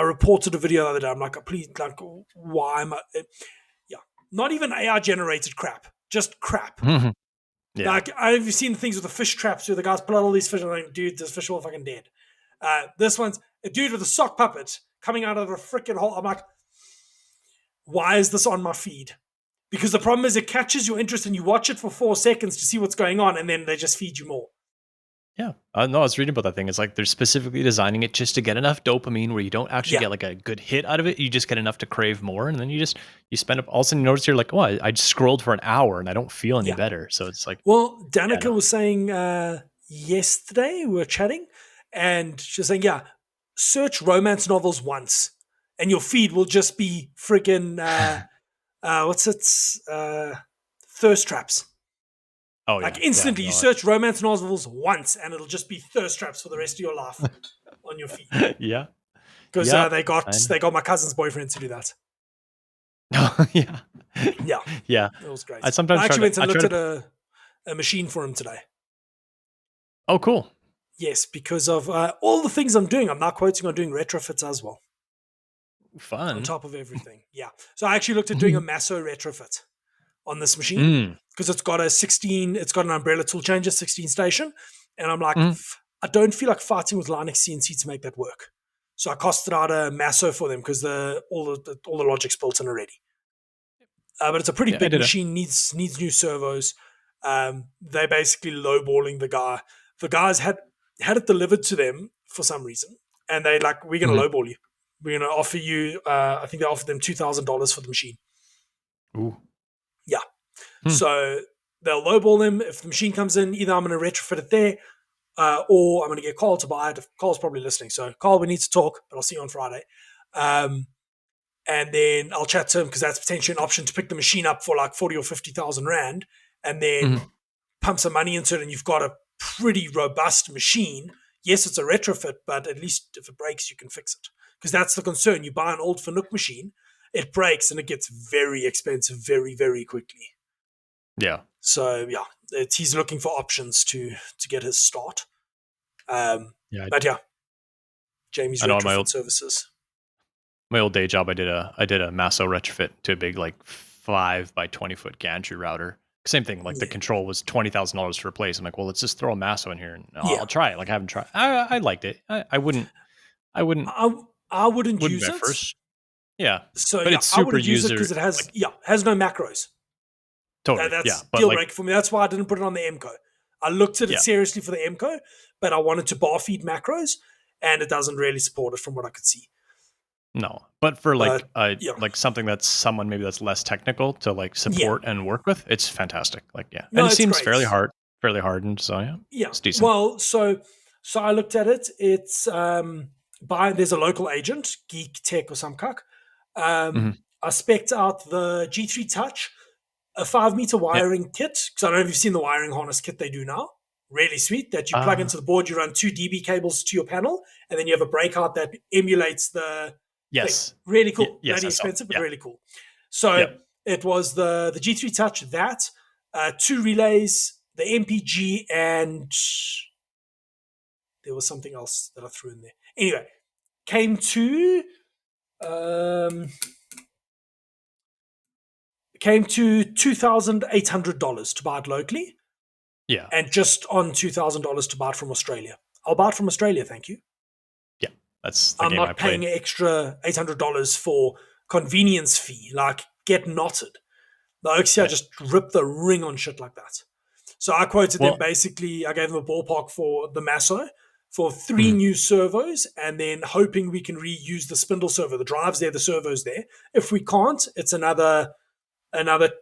reported a video the other day. I'm like, please, like, why am I? Not even AI generated crap, just crap. Yeah. Like, I've seen things with the fish traps where the guys pull out all these fish and I'm like, dude, this fish are all fucking dead. This one's a dude with a sock puppet coming out of a freaking hole. I'm like, why is this on my feed? Because the problem is it catches your interest and you watch it for 4 seconds to see what's going on, and then they just feed you more. Yeah. No, I was reading about that thing. It's like they're specifically designing it just to get enough dopamine where you don't actually get like a good hit out of it. You just get enough to crave more. And then you spend up, all of a sudden you notice you're like, oh, I just scrolled for an hour and I don't feel any better. So it's like. Well, Danica was saying yesterday, we were chatting, and she was saying, search romance novels once and your feed will just be freaking, thirst traps. Oh, like instantly, you search romance novels once, and it'll just be thirst traps for the rest of your life on your feed. Yeah, because they got my cousin's boyfriend to do that. Yeah. It was great. I actually went and looked at a machine for him today. Oh, cool. Yes, because of all the things I'm doing. I'm now quoting on doing retrofits as well. Fun. On top of everything. Yeah. So I actually looked at doing a Masso retrofit on this machine because it's got an umbrella tool changer, 16 station. And I'm like, I don't feel like fighting with Linux CNC to make that work. So I costed out a Masso for them because all the logic's built in already. But it's a pretty big machine, needs new servos. They basically lowballing the guy. The guys had it delivered to them for some reason. And they like, we're going to lowball you. We're going to offer you, I think they offered them $2,000 for the machine. Ooh. Yeah. So they'll lowball them. If the machine comes in, either I'm going to retrofit it there, or I'm going to get Carl to buy it. Carl's probably listening. So, Carl, we need to talk, but I'll see you on Friday. And then I'll chat to him because that's potentially an option to pick the machine up for like 40 or 50,000 Rand and then pump some money into it, and you've got a pretty robust machine. Yes, it's a retrofit, but at least if it breaks, you can fix it. Because that's the concern. You buy an old Fanuc machine, it breaks, and it gets very expensive very, very quickly. Yeah. So, he's looking for options to get his start. But Jamie's retrofit services. My old day job, I did a Masso retrofit to a big like 5 by 20 foot gantry router. Same thing, like the control was $20,000 to replace. I'm like, well, let's just throw a Masso in here and I'll try it. Like I haven't tried. I liked it. I wouldn't use it first. Yeah. So but it's super user because it has no macros. Totally. That's deal breaker for me. That's why I didn't put it on the MCO. I looked at it seriously for the MCO, but I wanted to bar feed macros, and it doesn't really support it from what I could see. No, but for like like something that's someone maybe that's less technical to like support and work with, it's fantastic. Like and it seems fairly hardened. So it's decent. Well, so I looked at it. It's there's a local agent, Geek Tech or some cuck. I spec'd out the G3 Touch, a 5-meter wiring kit, because I don't know if you've seen the wiring harness kit they do now. Really sweet, that you plug into the board, you run 2 DB cables to your panel, and then you have a breakout that emulates the thing. Really cool. Bloody expensive, but really cool. So it was the G3 Touch, that, 2 relays, the MPG, and there was something else that I threw in there. Anyway, came to came to $2,800 to buy it locally. Yeah. And just on $2,000 to buy it from Australia. I'll buy it from Australia, thank you. Yeah, that's the I'm game not I played. paying an extra $800 for convenience fee. Like, get knotted. The Oaks here just rip the ring on shit like that. So I quoted them basically, I gave them a ballpark for the Masso for 3 new servos, and then hoping we can reuse the spindle servo. The drive's there, the servo's there. If we can't, it's another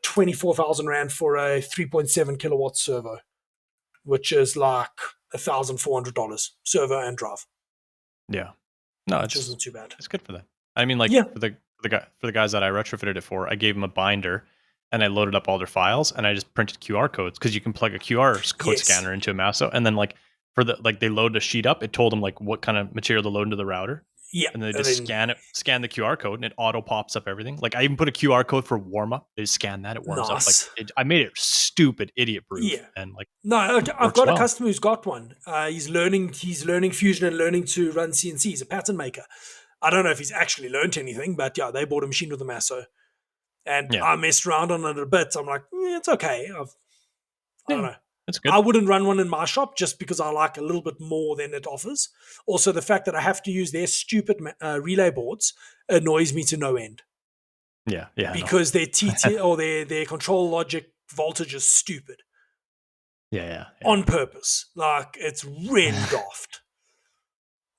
24,000 Rand for a 3.7 kilowatt servo, which is like $1,400 servo and drive. Yeah. No, which isn't too bad. It's good for that. I mean, like for the guys that I retrofitted it for, I gave them a binder and I loaded up all their files and I just printed QR codes because you can plug a QR code scanner into a Masso, and then like for the they load a sheet up, it told them like what kind of material to load into the router. Yeah. And then they just scan the QR code and it auto pops up everything. Like I even put a QR code for warm up. They scan that, it warms up. Like I made it stupid idiot proof. Yeah. And like I've got a customer who's got one. He's learning Fusion and learning to run CNC. He's a pattern maker. I don't know if he's actually learned anything, but yeah, they bought a machine with a Masso. And I messed around on it a bit. I'm like, it's okay. I don't know. That's good. I wouldn't run one in my shop just because I like a little bit more than it offers. Also, the fact that I have to use their stupid relay boards annoys me to no end. Yeah. Because their TT or their control logic voltage is stupid. Yeah. On purpose. Like, it's really daft.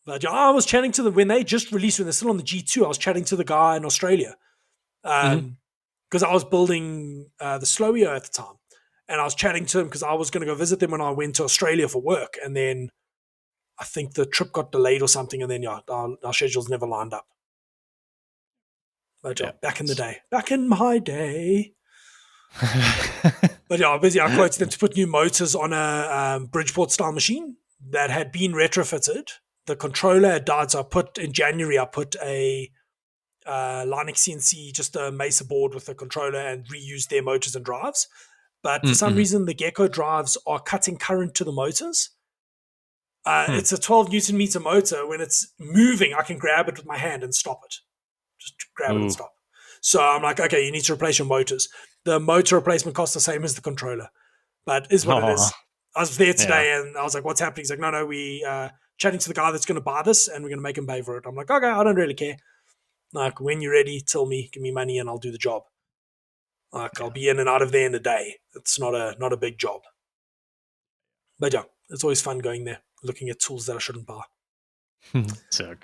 But I was chatting to them when they just released, when they're still on the G2, I was chatting to the guy in Australia. Because I was building the Slowio at the time. And I was chatting to him because I was going to go visit them when I went to Australia for work. And then I think the trip got delayed or something. And then, our schedules never lined up. But back in the day. Back in my day. But I quoted them to put new motors on a Bridgeport-style machine that had been retrofitted. The controller had died, so in January, I put a Linux CNC, just a Mesa board with a controller, and reused their motors and drives. But for some reason, the Gecko drives are cutting current to the motors. It's a 12 Newton meter motor. When it's moving, I can grab it with my hand and stop it. Just grab it and stop. So I'm like, okay, you need to replace your motors. The motor replacement costs the same as the controller, but is what it is. I was there today and I was like, what's happening? He's like, no, we chatting to the guy that's going to buy this and we're going to make him pay for it. I'm like, okay, I don't really care. Like, when you're ready, tell me, give me money and I'll do the job. Like, I'll be in and out of there in a day. It's not a big job. But yeah, it's always fun going there, looking at tools that I shouldn't buy.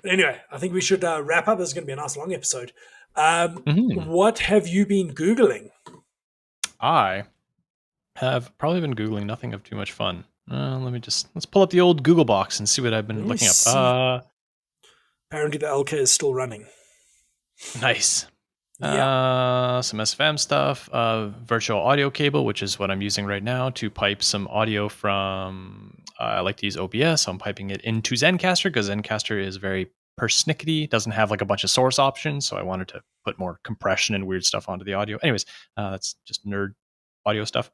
Anyway, I think we should wrap up. This is going to be a nice long episode. What have you been Googling? I have probably been Googling nothing of too much fun. Let's pull up the old Google box and see what I've been looking up. Apparently the LK is still running. Nice. Some SFM stuff, virtual audio cable, which is what I'm using right now to pipe some audio from, I like to use OBS. So I'm piping it into Zencaster because Zencaster is very persnickety, doesn't have like a bunch of source options. So I wanted to put more compression and weird stuff onto the audio. Anyways, that's just nerd audio stuff.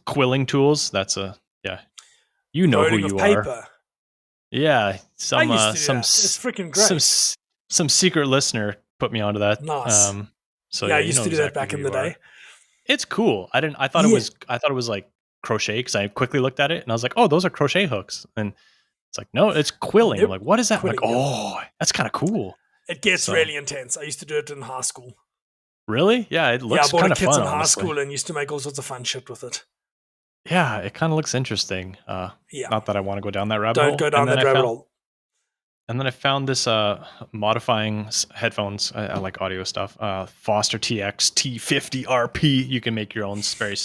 Quilling tools. That's you know who you are. Yeah, it's freaking great. Some secret listener put me onto that. Nice. I used to do that back in the day. It's cool. I thought it was like crochet because I quickly looked at it and I was like, oh, those are crochet hooks. And it's like, no, it's quilling. I'm like, what is that? I'm like, oh, that's kind of cool. It gets really intense. I used to do it in high school. Really? Yeah, it looks kind of fun. I bought a kit in high school and used to make all sorts of fun shit with it. Yeah, it kind of looks interesting. Not that I want to go down that rabbit hole. Don't go down that rabbit hole. And then I found this modifying headphones. I like audio stuff. Foster TX T50 RP. You can make your own very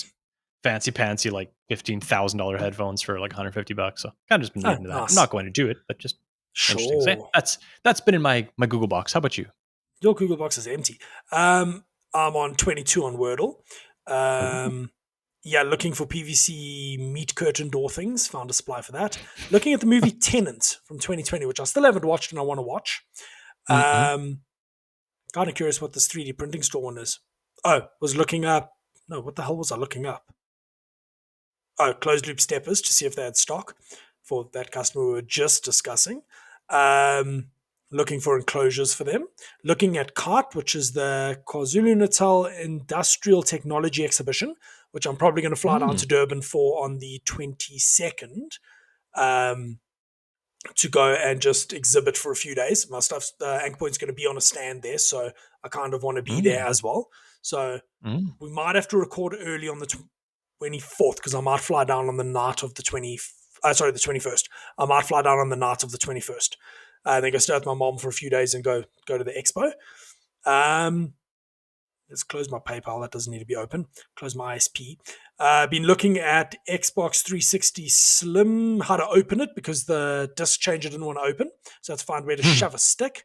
fancy pantsy, like $15,000 headphones for like $150. So kind of just been getting into that. I'm not going to do it, but just interesting. That's been in my Google box. How about you? Your Google box is empty. I'm on 22 on Wordle. Looking for PVC meat curtain door things. Found a supply for that. Looking at the movie Tenant from 2020, which I still haven't watched and I want to watch. Kind of curious what this 3D printing store one is. Was looking up. No, what the hell was I looking up? Closed loop steppers to see if they had stock for that customer we were just discussing. looking for enclosures for them. Looking at CART, which is the KwaZulu-Natal Industrial Technology Exhibition, which I'm probably going to fly down to Durban for on the 22nd. To go and just exhibit for a few days. My stuff, the Anchor Point's going to be on a stand there, so I kind of want to be there as well. So we might have to record early on the 24th because I might fly down on the night of the 21st. I might fly down on the night of the 21st. Then go stay with my mom for a few days and go to the expo. Let's close my PayPal. That doesn't need to be open. Close my ISP. Been looking at Xbox 360 Slim, how to open it because the disc changer didn't want to open. So I had to find where to shove a stick.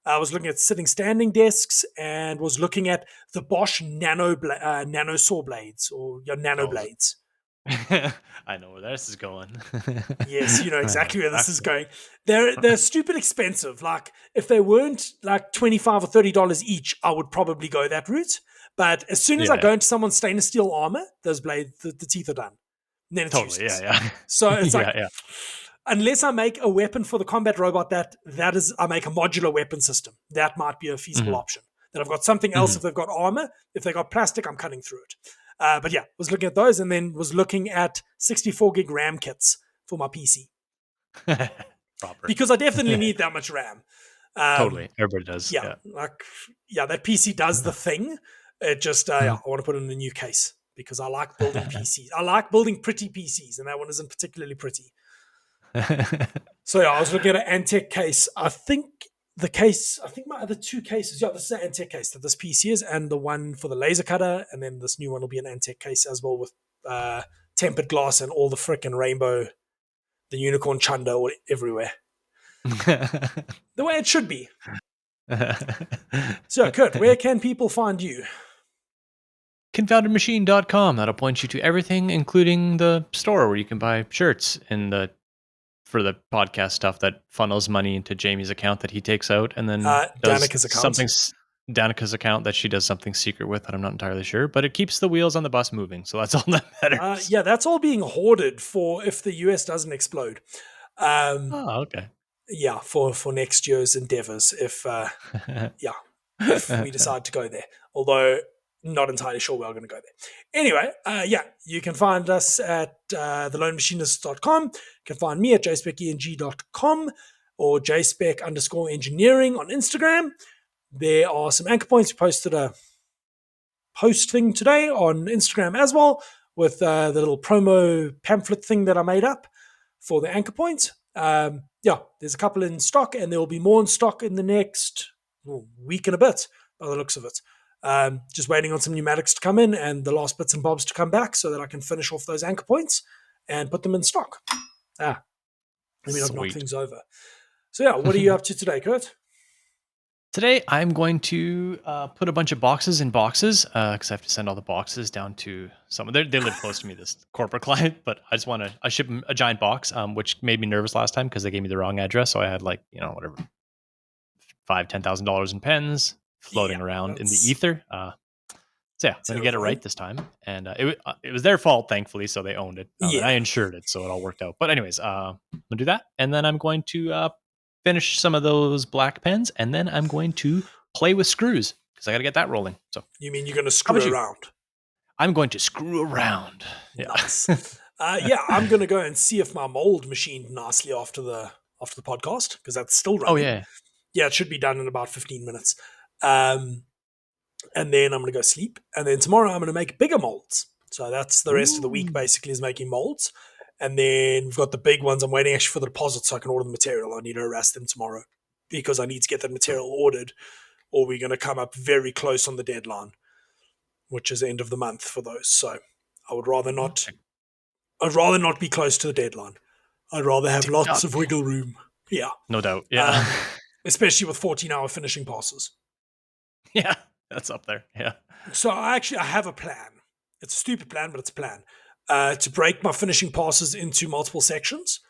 I was looking at sitting standing desks and was looking at the Bosch nano saw blades or your nano blades. I know where this is going. Yes, you know exactly where this is going. They're stupid expensive. Like if they weren't like $25 or $30 each, I would probably go that route. But as soon as I go into someone's stainless steel armor, those blades, the teeth are done. And then it's useless. So it's like, unless I make a weapon for the combat robot, that is, I make a modular weapon system. That might be a feasible option. Then I've got something else. If they've got armor, if they got plastic, I'm cutting through it. But yeah, was looking at those and then was looking at 64 gig RAM kits for my PC. Because I definitely need that much RAM. Totally. Everybody does. That PC does the thing. It just, I want to put it in a new case because I like building PCs. I like building pretty PCs, and that one isn't particularly pretty. So I was looking at an Antec case. I think my other two cases, this is an Antec case that this PC is, and the one for the laser cutter, and then this new one will be an Antec case as well with tempered glass and all the frickin' rainbow, the unicorn chunder everywhere. The way it should be. So, Curt, where can people find you? Confoundedmachine.com. That'll point you to everything, including the store where you can buy shirts for the podcast stuff that funnels money into Jamie's account that he takes out and then Danica's account. Danica's account that she does something secret with that I'm not entirely sure, but it keeps the wheels on the bus moving, so that's all that matters. That's all being hoarded for if the US doesn't explode. Okay. Yeah, for next year's endeavors if we decide to go there. Although not entirely sure we're going to go there. Anyway, you can find us at thelonemachinist.com. You can find me at jspeceng.com or jspec_engineering on Instagram. There are some anchor points. We posted a post thing today on Instagram as well with the little promo pamphlet thing that I made up for the anchor points. There's a couple in stock and there will be more in stock in the next week and a bit by the looks of it. Just waiting on some pneumatics to come in and the last bits and bobs to come back so that I can finish off those anchor points and put them in stock. Let me not knock things over. So what are you up to today, Curt? Today, I'm going to put a bunch of boxes in boxes because I have to send all the boxes down to someone. They live close to me, this corporate client, but I just want to ship them a giant box, which made me nervous last time because they gave me the wrong address. So I had $5,000-$10,000 in pens floating around in the ether. I'm going to get it right this time. And it was their fault, thankfully, so they owned it. And I insured it, so it all worked out. But anyways, I'm going to do that. And then I'm going to finish some of those black pens, and then I'm going to play with screws because I got to get that rolling. So you mean you're going to screw around? I'm going to screw around. Yeah. Nice. I'm going to go and see if my mold machined nicely after the podcast because that's still running. Oh yeah, it should be done in about 15 minutes. And then I'm going to go sleep, and then tomorrow I'm going to make bigger molds. So that's the rest of the week basically is making molds. And then we've got the big ones. I'm waiting actually for the deposit so I can order the material. I need to harass them tomorrow because I need to get that material ordered or we're going to come up very close on the deadline, which is the end of the month for those. So I would rather not. I'd rather not be close to the deadline. I'd rather have lots of wiggle room. Yeah. No doubt. Yeah. Especially with 14-hour finishing passes. Yeah, that's up there. Yeah. So I have a plan. It's a stupid plan, but it's a plan. To break my finishing passes into multiple sections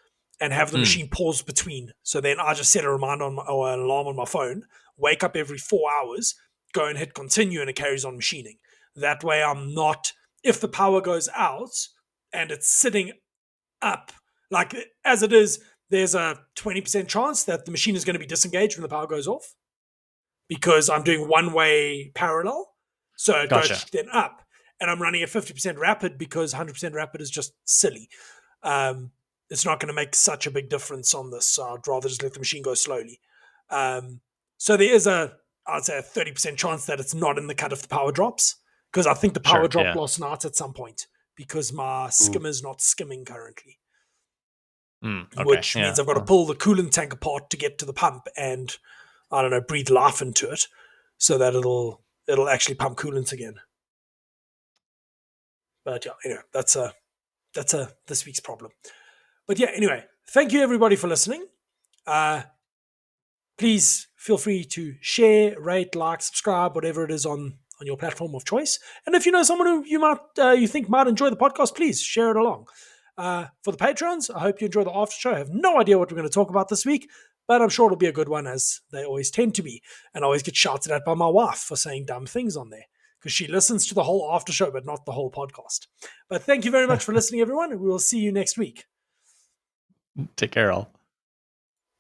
and have the machine pause between. So then I just set a reminder or an alarm on my phone, wake up every 4 hours, go and hit continue, and it carries on machining. That way I'm not, if the power goes out and it's sitting up, like as it is, there's a 20% chance that the machine is going to be disengaged when the power goes off because I'm doing one-way parallel. So it goes then up. And I'm running at 50% rapid because 100% rapid is just silly. It's not going to make such a big difference on this. So I'd rather just let the machine go slowly. So there is I'd say a 30% chance that it's not in the cut if the power drops, because I think the power dropped last night at some point because my skimmer is not skimming currently. Which means I've got to pull the coolant tank apart to get to the pump and, I don't know, breathe life into it so that it'll actually pump coolant again. But yeah, anyway, that's this week's problem. But yeah, anyway, thank you everybody for listening. Please feel free to share, rate, like, subscribe, whatever it is on your platform of choice. And if you know someone who you think might enjoy the podcast, please share it along. For the patrons, I hope you enjoy the after show. I have no idea what we're going to talk about this week, but I'm sure it'll be a good one, as they always tend to be. And I always get shouted at by my wife for saying dumb things on there, because she listens to the whole after show, but not the whole podcast. But thank you very much for listening, everyone. We will see you next week. Take care, all.